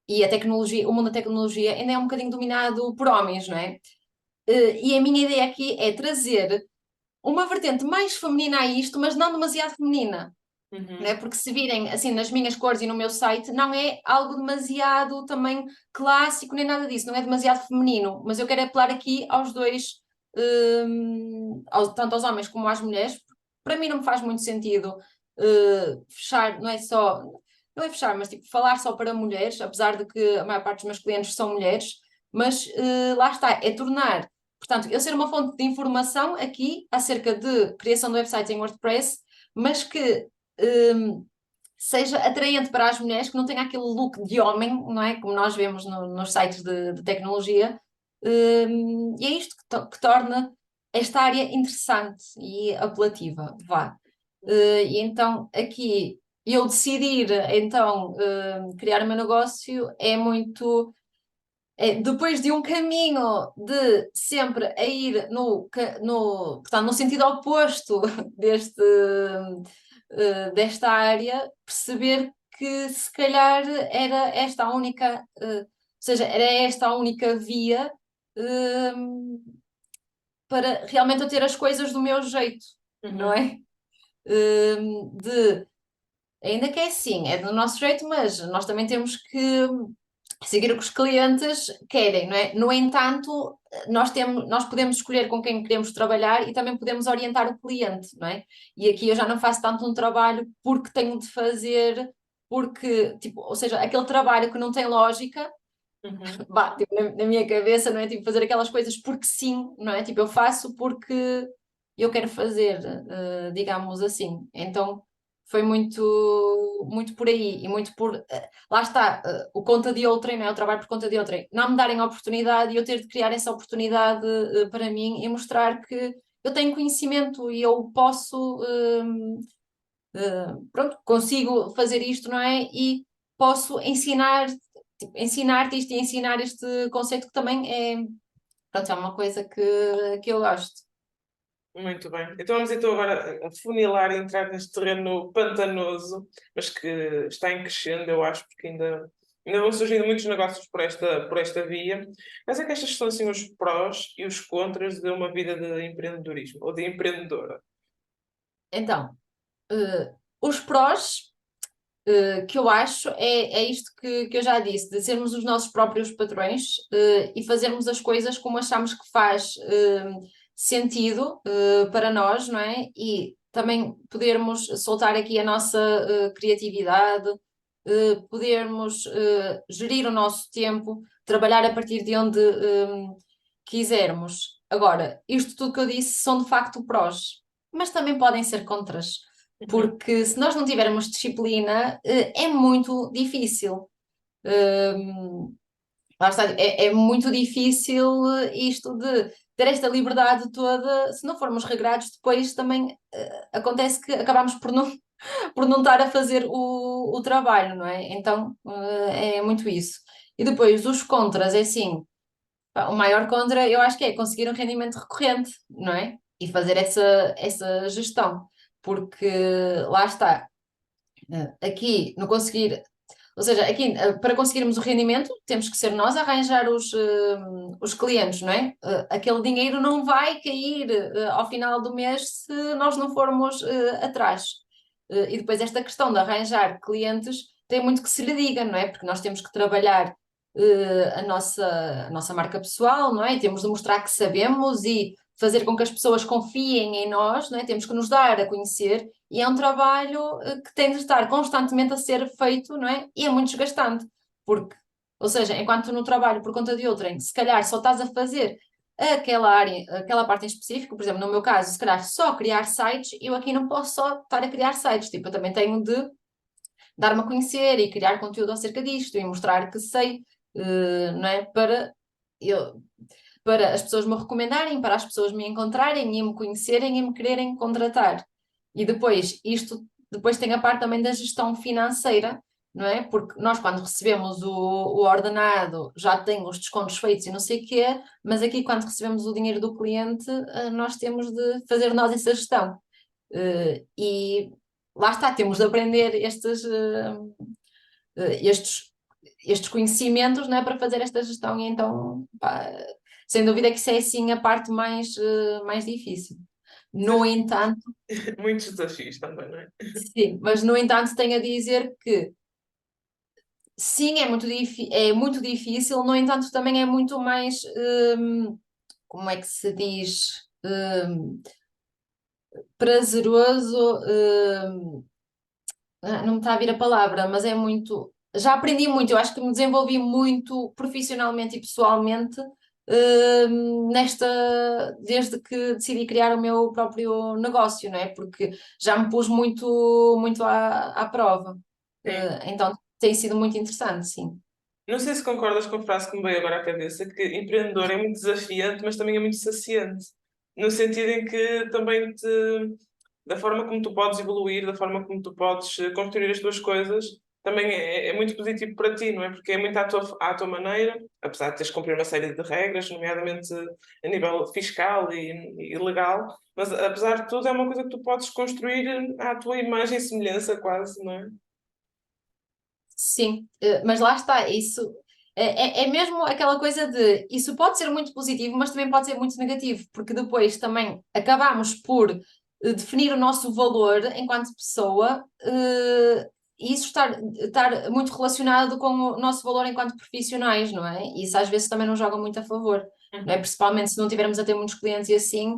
e a tecnologia, o mundo da tecnologia ainda é um bocadinho dominado por homens, não é? E a minha ideia aqui é trazer uma vertente mais feminina a isto, mas não demasiado feminina. Né? Uhum. Porque se virem assim nas minhas cores e no meu site, não é algo demasiado também clássico nem nada disso, não é demasiado feminino, mas eu quero apelar aqui aos dois, tanto aos homens como às mulheres. Para mim não me faz muito sentido fechar, não é só, não é fechar, mas tipo falar só para mulheres, apesar de que a maior parte dos meus clientes são mulheres, mas lá está, é tornar, portanto, eu ser uma fonte de informação aqui acerca de criação de websites em WordPress, mas que seja atraente para as mulheres, que não tenha aquele look de homem, não é? Como nós vemos nos sites de tecnologia. E é isto que torna esta área interessante e apelativa, vá. E então aqui eu decidir então criar o meu negócio é muito depois de um caminho de sempre a ir portanto, no sentido oposto desta área, perceber que se calhar era esta a única, ou seja, era esta a única via, para realmente eu ter as coisas do meu jeito, não Uhum. é? Ainda que é assim, é do nosso jeito, mas nós também temos que seguir o que os clientes querem, não é? No entanto, nós podemos escolher com quem queremos trabalhar e também podemos orientar o cliente, não é? E aqui eu já não faço tanto um trabalho porque tenho de fazer, porque, tipo, ou seja, aquele trabalho que não tem lógica, Uhum. tipo, na minha cabeça, não é? Tipo, fazer aquelas coisas porque sim, não é? Tipo, eu faço porque eu quero fazer, digamos assim. Então, foi muito por aí e muito por. Lá está, o conta de outrem, não é? O trabalho por conta de outrem. Não me darem a oportunidade e eu ter de criar essa oportunidade, para mim e mostrar que eu tenho conhecimento e eu posso, pronto, consigo fazer isto, não é? E posso ensinar, tipo, ensinar-te isto e ensinar este conceito que também pronto, é uma coisa que eu gosto. Muito bem. Então vamos então agora funilar e entrar neste terreno pantanoso, mas que está em crescendo, eu acho, porque ainda vão surgindo muitos negócios por esta via. Mas é que estes são assim os prós e os contras de uma vida de empreendedorismo ou de empreendedora. Então, os prós, que eu acho é isto que eu já disse, de sermos os nossos próprios patrões, e fazermos as coisas como achamos que faz sentido para nós, não é? E também podermos soltar aqui a nossa criatividade, podermos gerir o nosso tempo, trabalhar a partir de onde quisermos. Agora, isto tudo que eu disse são de facto prós, mas também podem ser contras, Uhum. porque se nós não tivermos disciplina, é muito difícil. Hum, Lá está, é muito difícil isto de ter esta liberdade toda, se não formos regrados, depois também acontece que acabamos por não estar a fazer o trabalho, não é? Então é muito isso. E depois os contras, é assim, pá, o maior contra eu acho que é conseguir um rendimento recorrente, não é? E fazer essa gestão, porque lá está, aqui no conseguir, ou seja, aqui para conseguirmos o rendimento temos que ser nós a arranjar os clientes, não é? Aquele dinheiro não vai cair ao final do mês se nós não formos atrás. E depois esta questão de arranjar clientes tem muito que se lhe diga, não é? Porque nós temos que trabalhar a nossa marca pessoal, não é? E temos de mostrar que sabemos e fazer com que as pessoas confiem em nós, não é? Temos que nos dar a conhecer e é um trabalho que tem de estar constantemente a ser feito, não é? E é muito desgastante, porque, ou seja, enquanto no trabalho por conta de outrem, se calhar só estás a fazer aquela área, aquela parte em específico, por exemplo, no meu caso, se calhar só criar sites, eu aqui não posso só estar a criar sites, tipo, eu também tenho de dar-me a conhecer e criar conteúdo acerca disto e mostrar que sei, não é? Eu, para as pessoas me recomendarem, para as pessoas me encontrarem e me conhecerem e me quererem contratar. E depois, isto depois tem a parte também da gestão financeira, não é? Porque nós, quando recebemos o ordenado, já tem os descontos feitos e não sei o quê, mas aqui, quando recebemos o dinheiro do cliente, nós temos de fazer nós essa gestão. E lá está, temos de aprender estes conhecimentos, não é, para fazer esta gestão, e então, pá, sem dúvida que isso é sim a parte mais difícil. No entanto, Muitos desafios também, não é? sim, mas no entanto tenho a dizer que sim, é muito difícil, no entanto também é muito mais, como é que se diz, prazeroso, não me está a vir a palavra, mas é muito. Já aprendi muito, eu acho que me desenvolvi muito profissionalmente e pessoalmente, desde que decidi criar o meu próprio negócio, não é? Porque já me pus muito à prova. Sim. Então tem sido muito interessante, sim. Não sei se concordas com a frase que me veio agora à cabeça, que empreendedor é muito desafiante, mas também é muito saciante. No sentido em que também da forma como tu podes evoluir, da forma como tu podes construir as tuas coisas, também é muito positivo para ti, não é? Porque é muito à tua maneira, apesar de teres que cumprir uma série de regras, nomeadamente a nível fiscal e legal, mas apesar de tudo é uma coisa que tu podes construir à tua imagem e semelhança quase, não é? Sim, mas lá está, isso é mesmo aquela coisa de isso pode ser muito positivo, mas também pode ser muito negativo, porque depois também acabamos por definir o nosso valor enquanto pessoa, e isso estar muito relacionado com o nosso valor enquanto profissionais, não é? E isso às vezes também não joga muito a favor, não é? Uhum. Principalmente se não tivermos a ter muitos clientes e assim,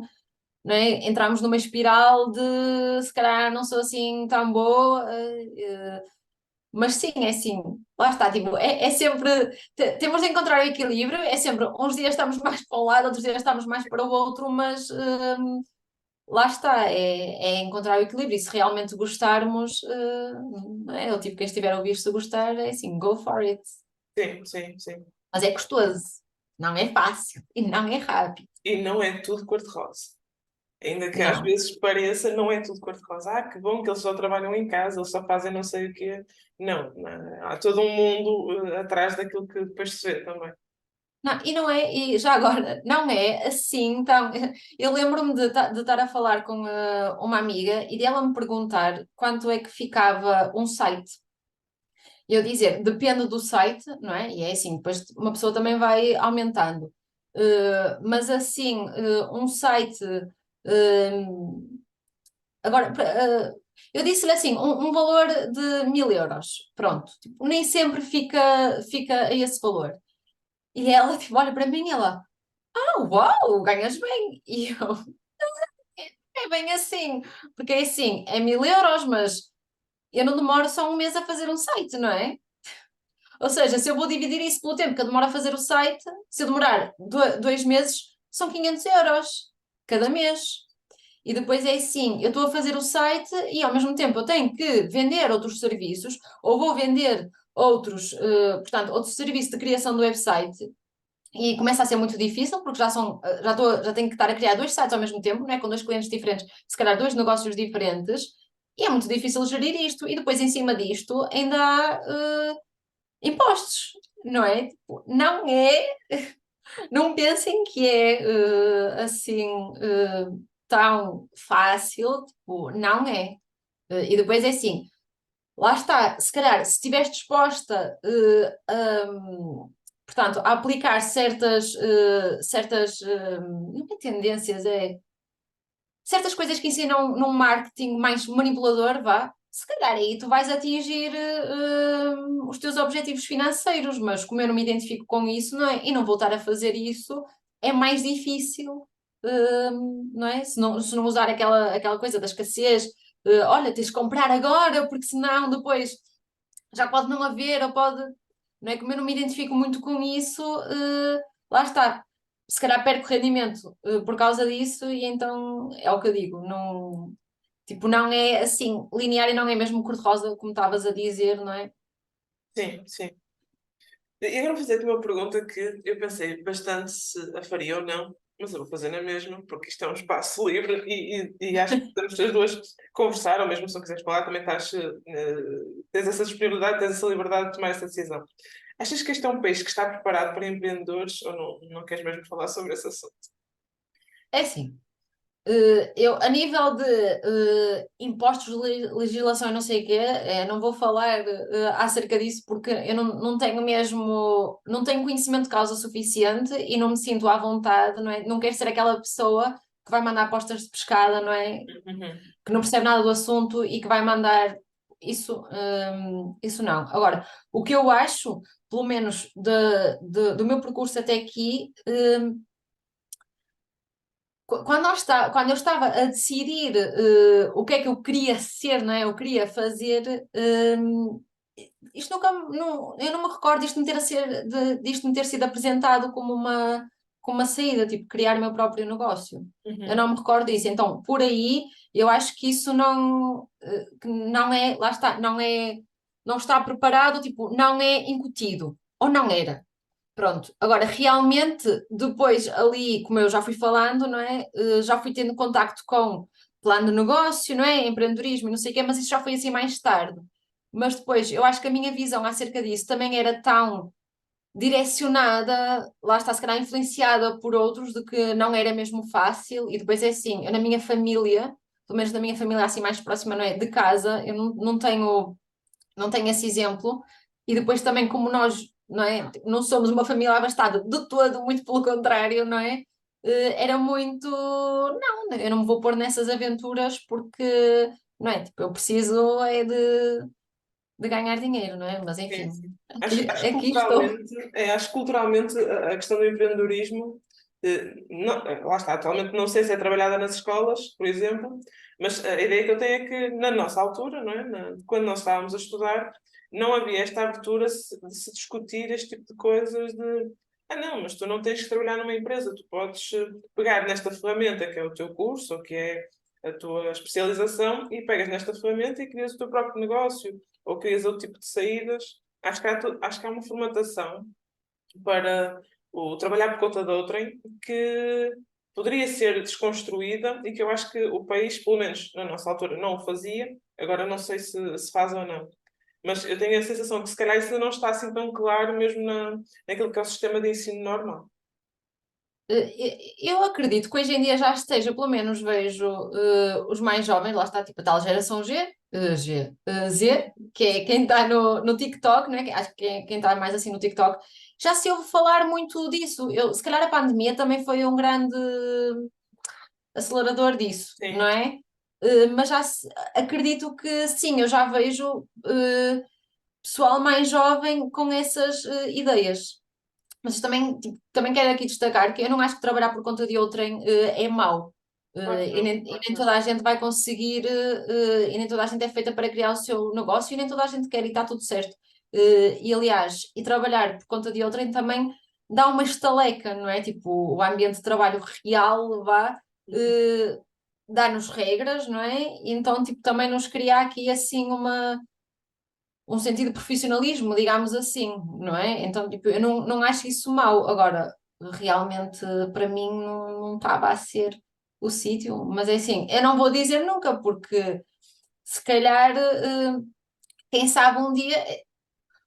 não é? Entramos numa espiral de se calhar não sou assim tão boa. Mas sim, é assim, lá está, tipo, é sempre, temos de encontrar o equilíbrio, é sempre, uns dias estamos mais para um lado, outros dias estamos mais para o outro, mas lá está, é encontrar o equilíbrio, e se realmente gostarmos, não é? O tipo, quem estiver a ouvir, se gostar, é assim, go for it. Sim, sim, sim. Mas é custoso, não é fácil e não é rápido. E não é tudo cor-de-rosa. Ainda que às Não. vezes pareça, não é tudo cor-de-rosa. Ah, que bom que eles só trabalham em casa, eles só fazem não sei o quê. Não, não, há todo um mundo atrás daquilo que depois se vê também. Não, e não é, e já agora, não é assim, então, eu lembro-me de estar a falar com uma amiga e dela me perguntar quanto é que ficava um site. E eu dizer, depende do site, não é? E é assim, depois uma pessoa também vai aumentando. Mas assim, um site, eh, agora, eu disse-lhe assim, um valor de 1000 euros, pronto. Tipo, nem sempre fica a esse valor. E ela, tipo, olha para mim e ela, uau, ganhas bem. E eu, é bem assim, porque é assim, é 1000 euros, mas eu não demoro só um mês a fazer um site, não é? Ou seja, se eu vou dividir isso pelo tempo que eu demoro a fazer o site, se eu demorar 2 meses, são 500 euros cada mês. E depois é assim, eu estou a fazer o site e ao mesmo tempo eu tenho que vender outros serviços, ou vou vender portanto, outro serviço de criação do website. E começa a ser muito difícil, porque já tenho que estar a criar dois sites ao mesmo tempo, não é? Com dois clientes diferentes, se calhar dois negócios diferentes, e é muito difícil gerir isto. E depois, em cima disto, ainda há impostos, não é? Tipo, não pensem que é assim tão fácil, tipo, não é. E depois é assim, lá está, se calhar, se estiveres disposta, portanto, a aplicar não é tendências, é certas coisas que ensinam num marketing mais manipulador, vá, se calhar aí tu vais atingir os teus objetivos financeiros, mas como eu não me identifico com isso, não é? E não voltar a fazer isso é mais difícil, não é? Se não usar aquela coisa da escassez, olha, tens de comprar agora, porque senão depois já pode não haver, ou pode, não é? Como eu não me identifico muito com isso, lá está. Se calhar perco rendimento, por causa disso, e então é o que eu digo, não, tipo, não é assim linear e não é mesmo cor-de-rosa, como estavas a dizer, não é? Sim, sim. E agora vou fazer-te uma pergunta que eu pensei bastante se a faria ou não, mas eu vou fazer na mesma, porque isto é um espaço livre e acho que podemos as duas conversar, ou mesmo se não quiseres falar, também tens essa disponibilidade, tens essa liberdade de tomar essa decisão. Achas que este é um país que está preparado para empreendedores ou não queres mesmo falar sobre esse assunto? É assim, eu, a nível de impostos, legislação e não sei o quê, não vou falar acerca disso porque eu não tenho mesmo, não tenho conhecimento de causa suficiente e não me sinto à vontade, não é? Não quero ser aquela pessoa que vai mandar apostas de pescada, não é? Uhum. Que não percebe nada do assunto e que vai mandar isso não. Agora, o que eu acho, pelo menos do meu percurso até aqui, quando eu estava a decidir o que é que eu queria ser, não é? Eu queria fazer, isto nunca, eu não me recordo disto me ter sido apresentado como uma saída, tipo, criar o meu próprio negócio. Eu Uhum. não me recordo disso. Então, por aí, eu acho que isso que não é, lá está, não está preparado, tipo, não é incutido, ou não era. Pronto, agora realmente, depois ali, como eu já fui falando, não é? Já fui tendo contacto com plano de negócio, não é? Empreendedorismo e não sei o quê, mas isso já foi assim mais tarde. Mas depois, eu acho que a minha visão acerca disso também era tão direcionada, lá está, se calhar influenciada por outros, de que não era mesmo fácil. E depois é assim, eu na minha família, pelo menos na minha família assim mais próxima, não é? De casa, eu não tenho esse exemplo. E depois também, como nós, não é? Não somos uma família abastada de todo, muito pelo contrário, não é? Era muito, não, eu não me vou pôr nessas aventuras porque, não é? Tipo, eu preciso de ganhar dinheiro, não é? Mas Sim, enfim, sim. aqui estou. Acho que culturalmente a questão do empreendedorismo, lá está, atualmente não sei se é trabalhada nas escolas, por exemplo, mas a ideia que eu tenho é que na nossa altura, não é? Quando nós estávamos a estudar, não havia esta abertura de se discutir este tipo de coisas de não, mas tu não tens que trabalhar numa empresa, tu podes pegar nesta ferramenta que é o teu curso, ou que é a tua especialização, e pegas nesta ferramenta e crias o teu próprio negócio ou crias outro tipo de saídas. Acho que há uma formatação para o trabalhar por conta de outrem que poderia ser desconstruída e que eu acho que o país, pelo menos na nossa altura, não o fazia. Agora não sei se faz ou não. Mas eu tenho a sensação que se calhar isso ainda não está assim tão claro mesmo naquilo que é o sistema de ensino normal. Eu acredito que hoje em dia já esteja, pelo menos vejo os mais jovens, lá está, tipo a tal geração Z, que é quem está no TikTok, né? Acho que quem está mais assim no TikTok, já se ouve falar muito disso. Se calhar a pandemia também foi um grande acelerador disso, não Sim. é? Mas acredito que sim, eu já vejo pessoal mais jovem com essas ideias. Mas também quero aqui destacar que eu não acho que trabalhar por conta de outrem é mau. Claro que E não, nem, e claro que nem não. toda a gente vai conseguir, e nem toda a gente é feita para criar o seu negócio, e nem toda a gente quer e está tudo certo. E aliás, e trabalhar por conta de outrem também dá uma estaleca, não é? Tipo, o ambiente de trabalho real, eh, dá-nos regras, não é? E então, tipo, também nos cria aqui assim um sentido de profissionalismo, digamos assim, não é? Então, tipo, eu não acho isso mau. Agora, realmente, para mim, não estava a ser o sítio, mas é assim, eu não vou dizer nunca, porque se calhar, quem sabe um dia,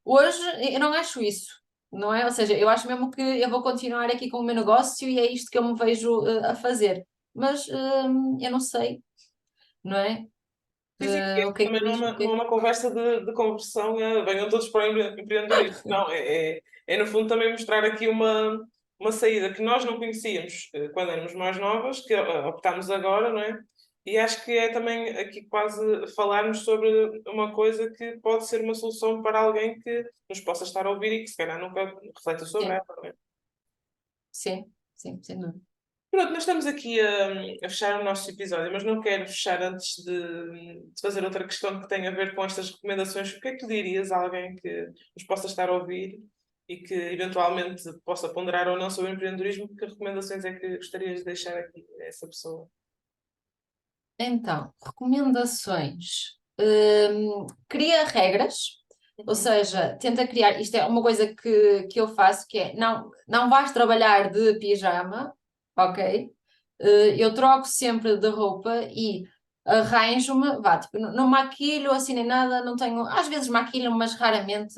hoje eu não acho isso, não é? Ou seja, eu acho mesmo que eu vou continuar aqui com o meu negócio e é isto que eu me vejo, a fazer, mas eu não sei, não é? Sim, sim, O que é que também diz? O que não é é que... uma conversa de conversão, venham todos para o empreendedorismo. Não, é no fundo também mostrar aqui uma saída que nós não conhecíamos quando éramos mais novas, que optámos agora, não é? E acho que é também aqui quase falarmos sobre uma coisa que pode ser uma solução para alguém que nos possa estar a ouvir e que se calhar nunca reflete sobre Sim, ela, não é? sim, sim, sem dúvida. Pronto, nós estamos aqui a fechar o nosso episódio, mas não quero fechar antes de fazer outra questão que tem a ver com estas recomendações. O que é que tu dirias a alguém que nos possa estar a ouvir e que eventualmente possa ponderar ou não sobre empreendedorismo? Que recomendações é que gostarias de deixar aqui a essa pessoa? Então, recomendações. Cria regras, ou Uhum. seja, tenta criar. Isto é uma coisa que eu faço, que é não vais trabalhar de pijama, ok? Eu troco sempre de roupa e arranjo-me, vá, tipo, não maquilho assim nem nada, não tenho. Às vezes maquilho, mas raramente.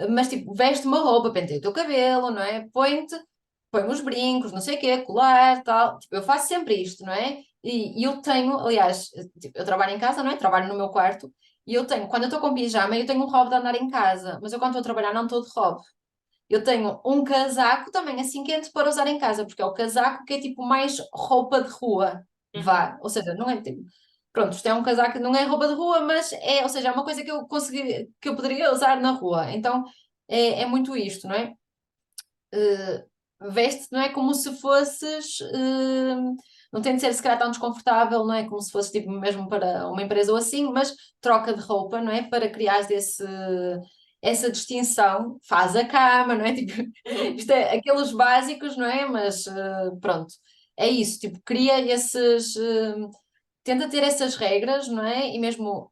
Mas tipo, veste uma roupa, penteia o teu cabelo, não é? Põe os brincos, não sei o quê, colar, tal. Tipo, eu faço sempre isto, não é? E eu tenho, aliás, tipo, eu trabalho em casa, não é? Trabalho no meu quarto e eu tenho, quando eu estou com pijama, eu tenho um hobby de andar em casa, mas eu quando estou a trabalhar não estou de hobby. eu tenho um casaco também assim quente para usar em casa, porque é o casaco que é tipo mais roupa de rua, Uhum. vá. Ou seja, não é tipo. Pronto, isto é um casaco, não é roupa de rua, mas é, ou seja, é uma coisa que eu consegui, que eu poderia usar na rua. Então é muito isto, não é? eh, Veste, não é como se fosses, não tem de ser se calhar tão desconfortável, não é como se fosse tipo mesmo para uma empresa ou assim, mas troca de roupa, não é? Para criar essa distinção, faz a cama, não é? Tipo, isto é aqueles básicos, não é? Mas pronto, é isso, tipo, cria tenta ter essas regras, não é? E mesmo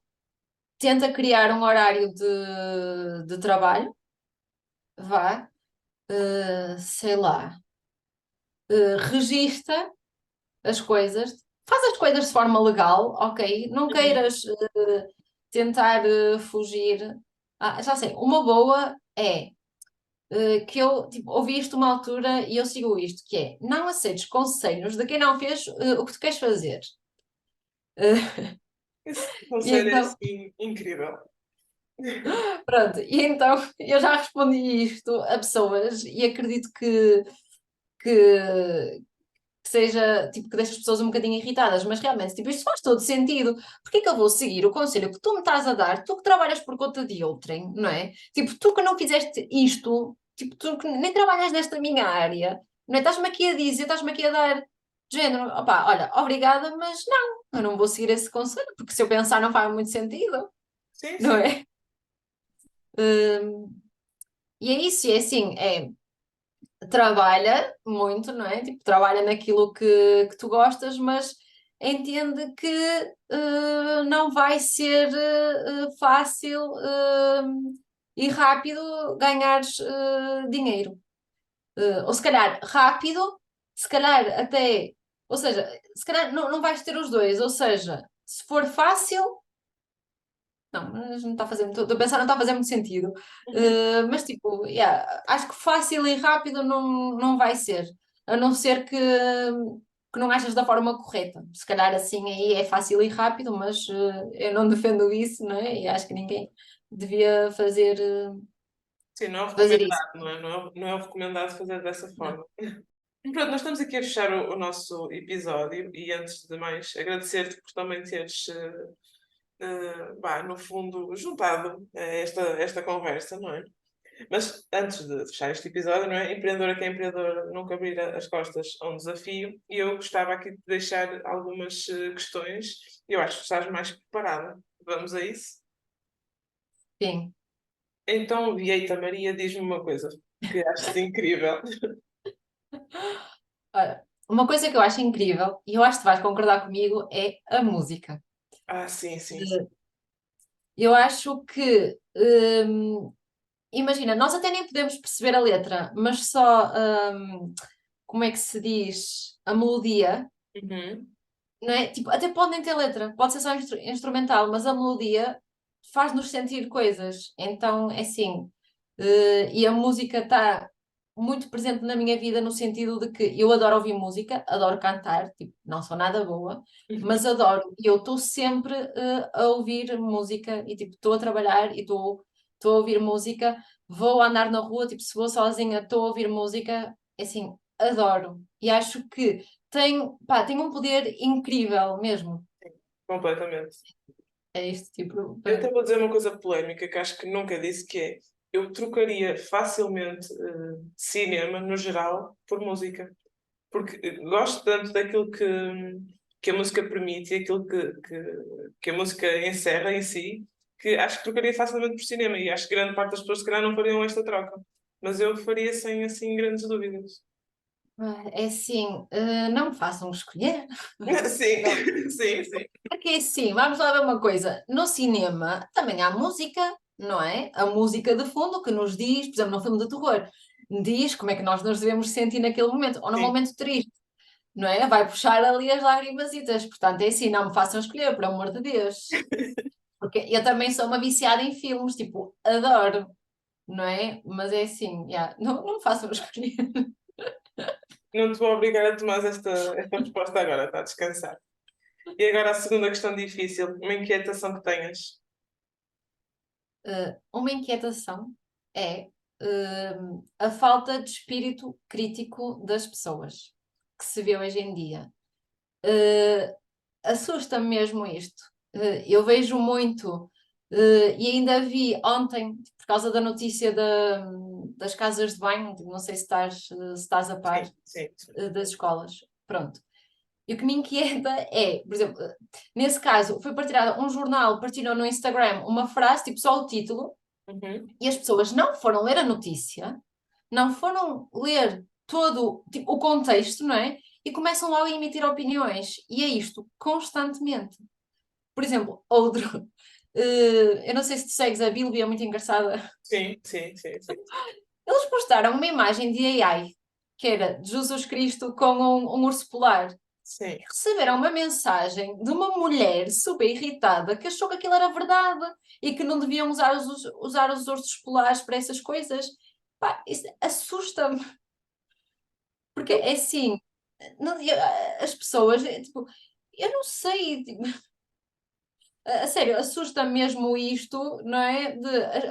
tenta criar um horário de trabalho, vá, sei lá, regista as coisas, faz as coisas de forma legal, ok? Não Uhum. queiras tentar fugir. Ah, já sei, uma boa é que eu tipo, ouvi isto uma altura e eu sigo isto, que é não aceites conselhos de quem não fez o que tu queres fazer. Esse E conselho é então, assim incrível. pronto, e então eu já respondi isto a pessoas e acredito que, que seja, tipo, que deixe as pessoas um bocadinho irritadas, mas realmente, tipo, isto faz todo sentido. Porquê que eu vou seguir o conselho que tu me estás a dar, tu que trabalhas por conta de outrem, não é? Tipo, tu que não fizeste isto, tipo, tu que nem trabalhas nesta minha área, não é? Estás-me aqui a dizer, estás-me aqui a dar de género, opá, olha, obrigada, mas não, eu não vou seguir esse conselho, porque se eu pensar não faz muito sentido, Sim, não sim. é? E é isso, e é assim, trabalha muito, não é? Tipo, trabalha naquilo que tu gostas, mas entende que não vai ser fácil e rápido ganhares dinheiro. Ou se calhar rápido, se calhar até, ou seja, se calhar não vais ter os dois, ou seja, se for fácil. Não, mas não está a fazer, estou a pensar, não está a fazer muito sentido. Mas tipo, yeah, acho que fácil e rápido não vai ser. A não ser que não achas da forma correta. Se calhar assim aí é fácil e rápido, mas eu não defendo isso, não é? E acho que ninguém devia Sim, não é fazer isso. recomendado, não é? Não é recomendado fazer dessa Não. forma. Pronto, nós estamos aqui a fechar o nosso episódio e antes de mais agradecer-te por também teres, no fundo, juntado esta conversa, não é? Mas antes de fechar este episódio, não é? Empreendedora que é empreendedora nunca vira as costas a um desafio e eu gostava aqui de deixar algumas questões e eu acho que estás mais que preparada. Vamos a isso? Sim. Então, Vieita Maria, diz-me uma coisa que achas incrível. Olha, uma coisa que eu acho incrível, e eu acho que tu vais concordar comigo, é a música. Ah, sim, sim, sim. Eu acho que imagina, nós até nem podemos perceber a letra, mas só, como é que se diz, a melodia, Uhum. não é? Tipo, até podem ter letra, pode ser só instrumental, mas a melodia faz-nos sentir coisas. Então, é assim, e a música está muito presente na minha vida no sentido de que eu adoro ouvir música, adoro cantar, tipo, não sou nada boa, mas adoro, e eu estou sempre, a ouvir música, e tipo, estou a trabalhar e estou a ouvir música, vou andar na rua, tipo, se vou sozinha, estou a ouvir música, é assim, adoro. E acho que tem um poder incrível mesmo. Completamente. É isto, tipo, Eu até vou dizer uma coisa polémica que acho que nunca disse, que é eu trocaria facilmente cinema, no geral, por música. Porque gosto tanto daquilo que a música permite e aquilo que a música encerra em si, que acho que trocaria facilmente por cinema. E acho que grande parte das pessoas, se calhar, não fariam esta troca. Mas eu faria sem, assim, grandes dúvidas. é assim, não me façam escolher. Sim, Não. sim, sim. Porque é assim, vamos lá ver uma coisa. No cinema também há música, não é? A música de fundo que nos diz, por exemplo, no filme de terror, diz como é que nós nos devemos sentir naquele momento, ou num Sim. momento triste, não é? Vai puxar ali as lágrimas. Portanto, é assim, não me façam escolher, por amor de Deus. Porque eu também sou uma viciada em filmes, tipo, adoro, não é? Mas é assim, yeah, não me façam escolher. Não te vou obrigar a tomar esta resposta agora, está a descansar. E agora a segunda questão difícil, uma inquietação que tenhas. Uma inquietação é. a falta de espírito crítico das pessoas que se vê hoje em dia. Assusta-me mesmo isto. Eu vejo muito, e ainda vi ontem, por causa da notícia das casas de banho, não sei se estás a par, Sim, sim, sim. das escolas. Pronto. E o que me inquieta é, por exemplo, nesse caso, foi partilhado um jornal, partilhou no Instagram uma frase, tipo só o título, Uhum. e as pessoas não foram ler a notícia, não foram ler todo tipo, o contexto, não é? E começam logo a emitir opiniões. E é isto constantemente. Por exemplo, outro. Eu não sei se tu segues a Bíblia, é muito engraçada. Sim, sim, sim, sim. Eles postaram uma imagem de AI, que era de Jesus Cristo com um urso polar. Sim. Receberam uma mensagem de uma mulher super irritada que achou que aquilo era verdade e que não deviam usar os ursos polares para essas coisas. Pá, isso assusta-me, porque Eu, é assim, as pessoas, tipo, eu não sei, tipo, a sério, assusta mesmo isto, não é?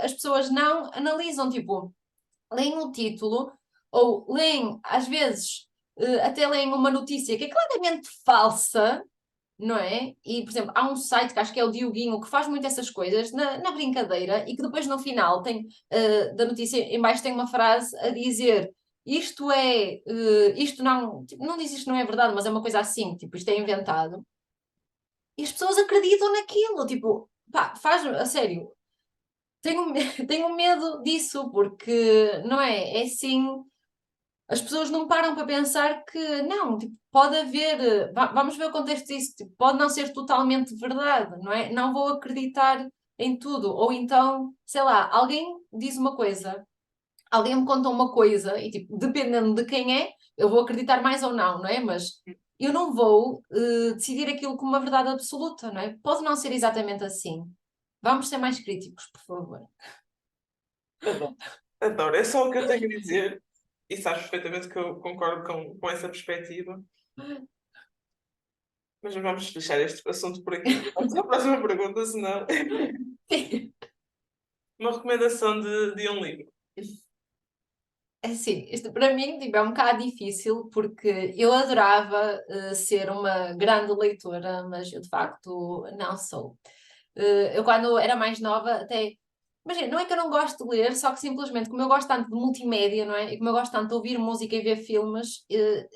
As pessoas não analisam, tipo, leem o título ou leem, às vezes, até leem uma notícia que é claramente falsa, não é? E, por exemplo, há um site que acho que é o Dioguinho que faz muito essas coisas na brincadeira e que depois no final tem, da notícia em baixo tem uma frase a dizer isto não, tipo, não diz isto não é verdade, mas é uma coisa assim, tipo, isto é inventado. E as pessoas acreditam naquilo, tipo, pá, faz, a sério, tenho, tenho medo disso, porque, não é? É assim, as pessoas não param para pensar que não, tipo, pode haver, vamos ver o contexto disso, tipo, pode não ser totalmente verdade, não é? Não vou acreditar em tudo. Ou então, sei lá, alguém diz uma coisa, alguém me conta uma coisa, e tipo, dependendo de quem é, eu vou acreditar mais ou não, não é? Mas eu não vou decidir aquilo como uma verdade absoluta, não é? Pode não ser exatamente assim. Vamos ser mais críticos, por favor. adoro. Adoro. É só o que eu tenho a dizer. E sabes perfeitamente que eu concordo com essa perspectiva. Mas vamos deixar este assunto por aqui. Vamos à próxima pergunta, senão. Uma recomendação de um livro. É assim, isto para mim tipo, é um bocado difícil porque eu adorava ser uma grande leitora, mas eu de facto não sou. Eu quando era mais nova até, imagina, não é que eu não gosto de ler, só que simplesmente como eu gosto tanto de multimédia, não é? E como eu gosto tanto de ouvir música e ver filmes,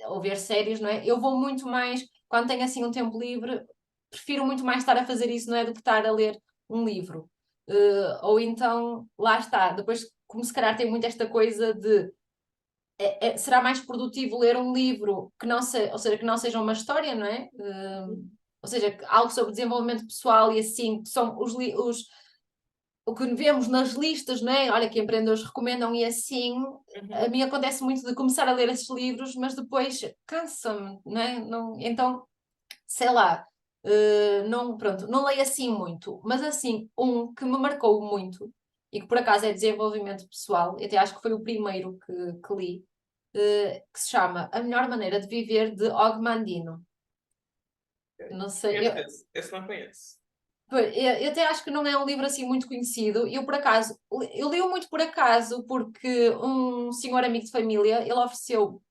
ou ver séries, não é? Eu vou muito mais, quando tenho assim um tempo livre, prefiro muito mais estar a fazer isso, não é? Do que estar a ler um livro. Ou então, lá está, depois como se calhar tem muito esta coisa de será mais produtivo ler um livro que não ou seja, que não seja uma história, não é? Ou seja, algo sobre desenvolvimento pessoal e assim, que são o que vemos nas listas, não é? Olha, que empreendedores recomendam e assim. A Uhum. mim acontece muito de começar a ler esses livros, mas depois cansa-me, não é? Não, então, sei lá, não, pronto, não leio assim muito, mas assim, um que me marcou muito e que por acaso é desenvolvimento pessoal, eu até acho que foi o primeiro que li, que se chama A Melhor Maneira de Viver, de Og Mandino. Ok. Não sei, Conheço esse. Esse não conheço. eu até acho que não é um livro assim muito conhecido. Eu, por acaso, eu li-o muito por acaso, porque um senhor amigo de família, ele ofereceu-nos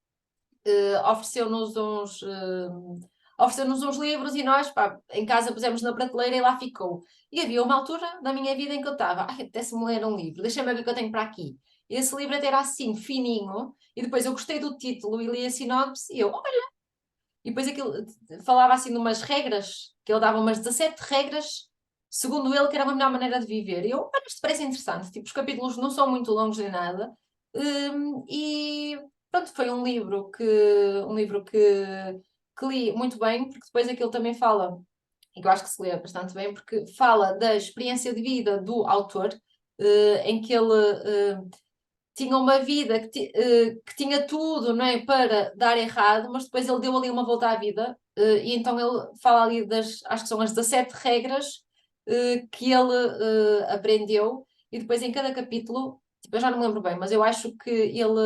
ofereceu-nos uns livros e nós, pá, em casa pusemos na prateleira e lá ficou. E havia uma altura da minha vida em que eu estava, ai, apetece-me ler um livro, deixa-me ver o que é que eu tenho para aqui. E esse livro até era assim, fininho, e depois eu gostei do título e li a sinopse e eu, e depois aquilo falava assim de umas regras, que ele dava umas 17 regras, segundo ele, que era uma melhor maneira de viver. E eu, isto parece interessante, tipo, os capítulos não são muito longos nem nada. E pronto, foi um livro que li muito bem, porque depois aquilo também fala, e que eu acho que se lê bastante bem, porque fala da experiência de vida do autor, em que ele tinha uma vida que tinha tudo, não é, para dar errado, mas depois ele deu ali uma volta à vida, e então ele fala ali acho que são as 17 regras que ele aprendeu, e depois em cada capítulo, tipo, eu já não me lembro bem, mas eu acho que ele,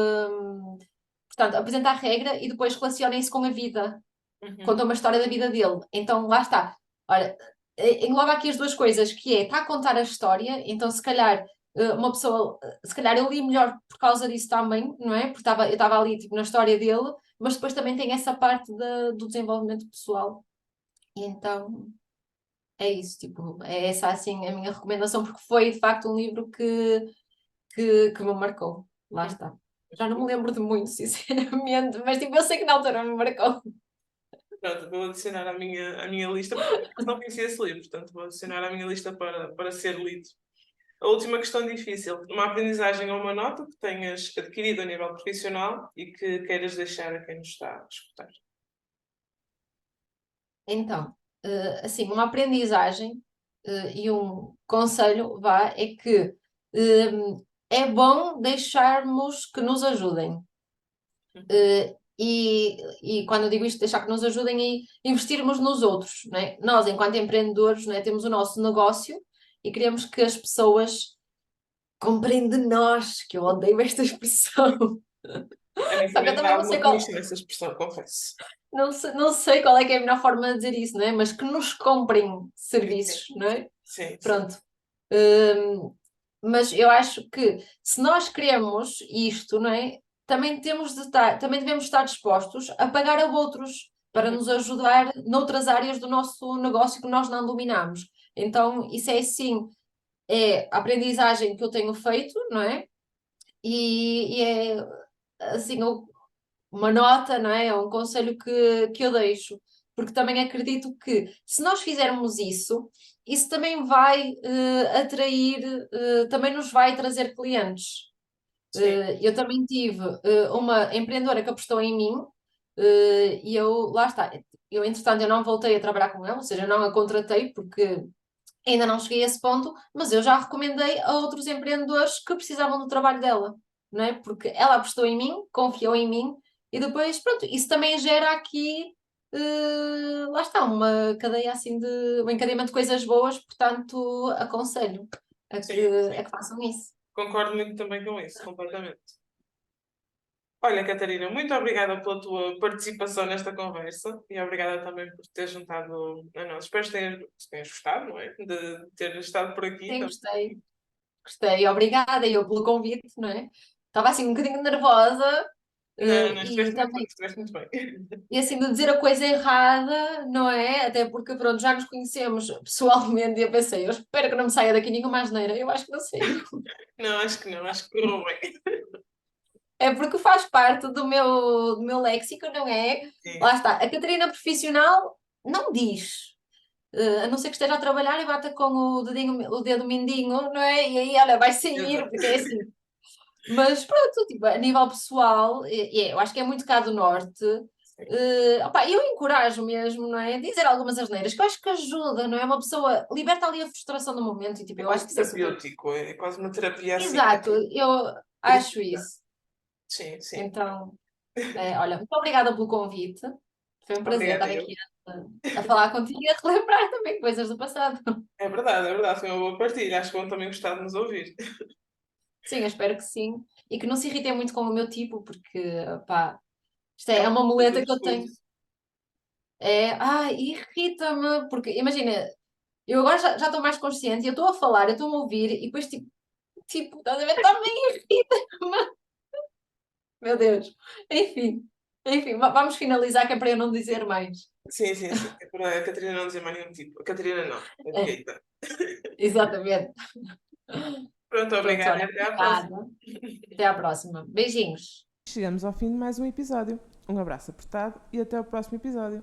portanto, apresenta a regra e depois relaciona isso com a vida, Uhum. conta uma história da vida dele. Então lá está. Ora, engloba aqui as duas coisas, que é, está a contar a história, então se calhar uma pessoa, se calhar eu li melhor por causa disso também, não é? Porque eu estava ali tipo, na história dele, mas depois também tem essa parte do desenvolvimento pessoal. E então é isso, tipo, é essa assim a minha recomendação, porque foi de facto um livro que me marcou. Lá está. Já não me lembro de muito, sinceramente, mas tipo, eu sei que na altura me marcou. Pronto, vou adicionar à minha lista, porque não conhecia esse livro, portanto vou adicionar à minha lista para ser lido. A última questão difícil, uma aprendizagem ou uma nota que tenhas adquirido a nível profissional e que queiras deixar a quem nos está a escutar. Então, assim, uma aprendizagem e um conselho, vá, é que é bom deixarmos que nos ajudem. E quando eu digo isto, deixar que nos ajudem e investirmos nos outros, não é? Nós, enquanto empreendedores, não é, temos o nosso negócio e queremos que as pessoas comprem de nós, que eu odeio esta expressão. A mim Só que eu também dá também não alguma sei qual, comissão essa expressão, confesso. não sei qual é que é a melhor forma de dizer isso, não é? Mas que nos comprem Sim, sim, serviços, não é? sim, sim. Pronto. Hum, mas eu acho que se nós queremos isto, não é? Também devemos estar dispostos a pagar a outros para Uhum. nos ajudar noutras áreas do nosso negócio que nós não dominamos. Então, isso é sim, é a aprendizagem que eu tenho feito, não é? E é assim, uma nota, não é? É um conselho que eu deixo, porque também acredito que se nós fizermos isso, isso também vai atrair, também nos vai trazer clientes. Sim. Eu também tive uma empreendedora que apostou em mim, e eu, lá está, entretanto eu não voltei a trabalhar com ela, ou seja, eu não a contratei porque ainda não cheguei a esse ponto, mas eu já recomendei a outros empreendedores que precisavam do trabalho dela, não é? Porque ela apostou em mim, confiou em mim e depois, pronto, isso também gera aqui, lá está, uma cadeia assim um encadeamento de coisas boas, portanto, aconselho Sim, a sim. que façam isso. Concordo muito também com isso, completamente. Olha, Catarina, muito obrigada pela tua participação nesta conversa e obrigada também por ter juntado a nós. Espero que tenhas gostado, não é? De ter estado por aqui Sim, também. gostei, obrigada eu pelo convite, não é? Estava assim um bocadinho nervosa, Não, não, e também estiveste muito bem. e assim de dizer a coisa errada, não é? Até porque, pronto, já nos conhecemos pessoalmente e eu pensei, eu espero que não me saia daqui nenhuma asneira. Eu acho que não sei. Não, acho que não, acho que correu bem. É porque faz parte do meu léxico, não é? Sim, Lá está. A Catarina profissional não diz. A não ser que esteja a trabalhar e bata com o dedo mindinho, não é? E aí, olha, vai sair, exato. porque é assim. Mas pronto, tipo, a nível pessoal, eu acho que é muito cá do norte. Sim. Opá, eu encorajo mesmo, não é? Dizer algumas asneiras, que eu acho que ajuda, não é? Uma pessoa liberta ali a frustração do momento e tipo, É eu acho quase que isso é super. terapêutico, é quase uma terapia assim. Exato, eu acho Dirigida. isso. Sim, sim. Então, olha, muito obrigada pelo convite. Foi um prazer Obrigada, estar eu. aqui a falar contigo e a relembrar também coisas do passado. É verdade, foi uma boa partilha. Acho que vão também gostar de nos ouvir. Sim, eu espero que sim. E que não se irritem muito com o meu tipo, porque, pá, isto É é uma uma coisa muleta de que eu tenho. esforço. Irrita-me, porque imagina, eu agora já estou mais consciente, eu estou a falar, eu estou a ouvir, e depois estás a ver, também irrita-me. Meu Deus. Enfim, vamos finalizar que é para eu não dizer mais. Sim, sim, sim. É para a Catarina não dizer mais nenhum tipo. A Catarina não, a É, direita. exatamente. Pronto, Pronto, obrigada e olha, até à próxima. obrigada. Até à próxima. Beijinhos. Chegamos ao fim de mais um episódio. Um abraço apertado e até ao próximo episódio.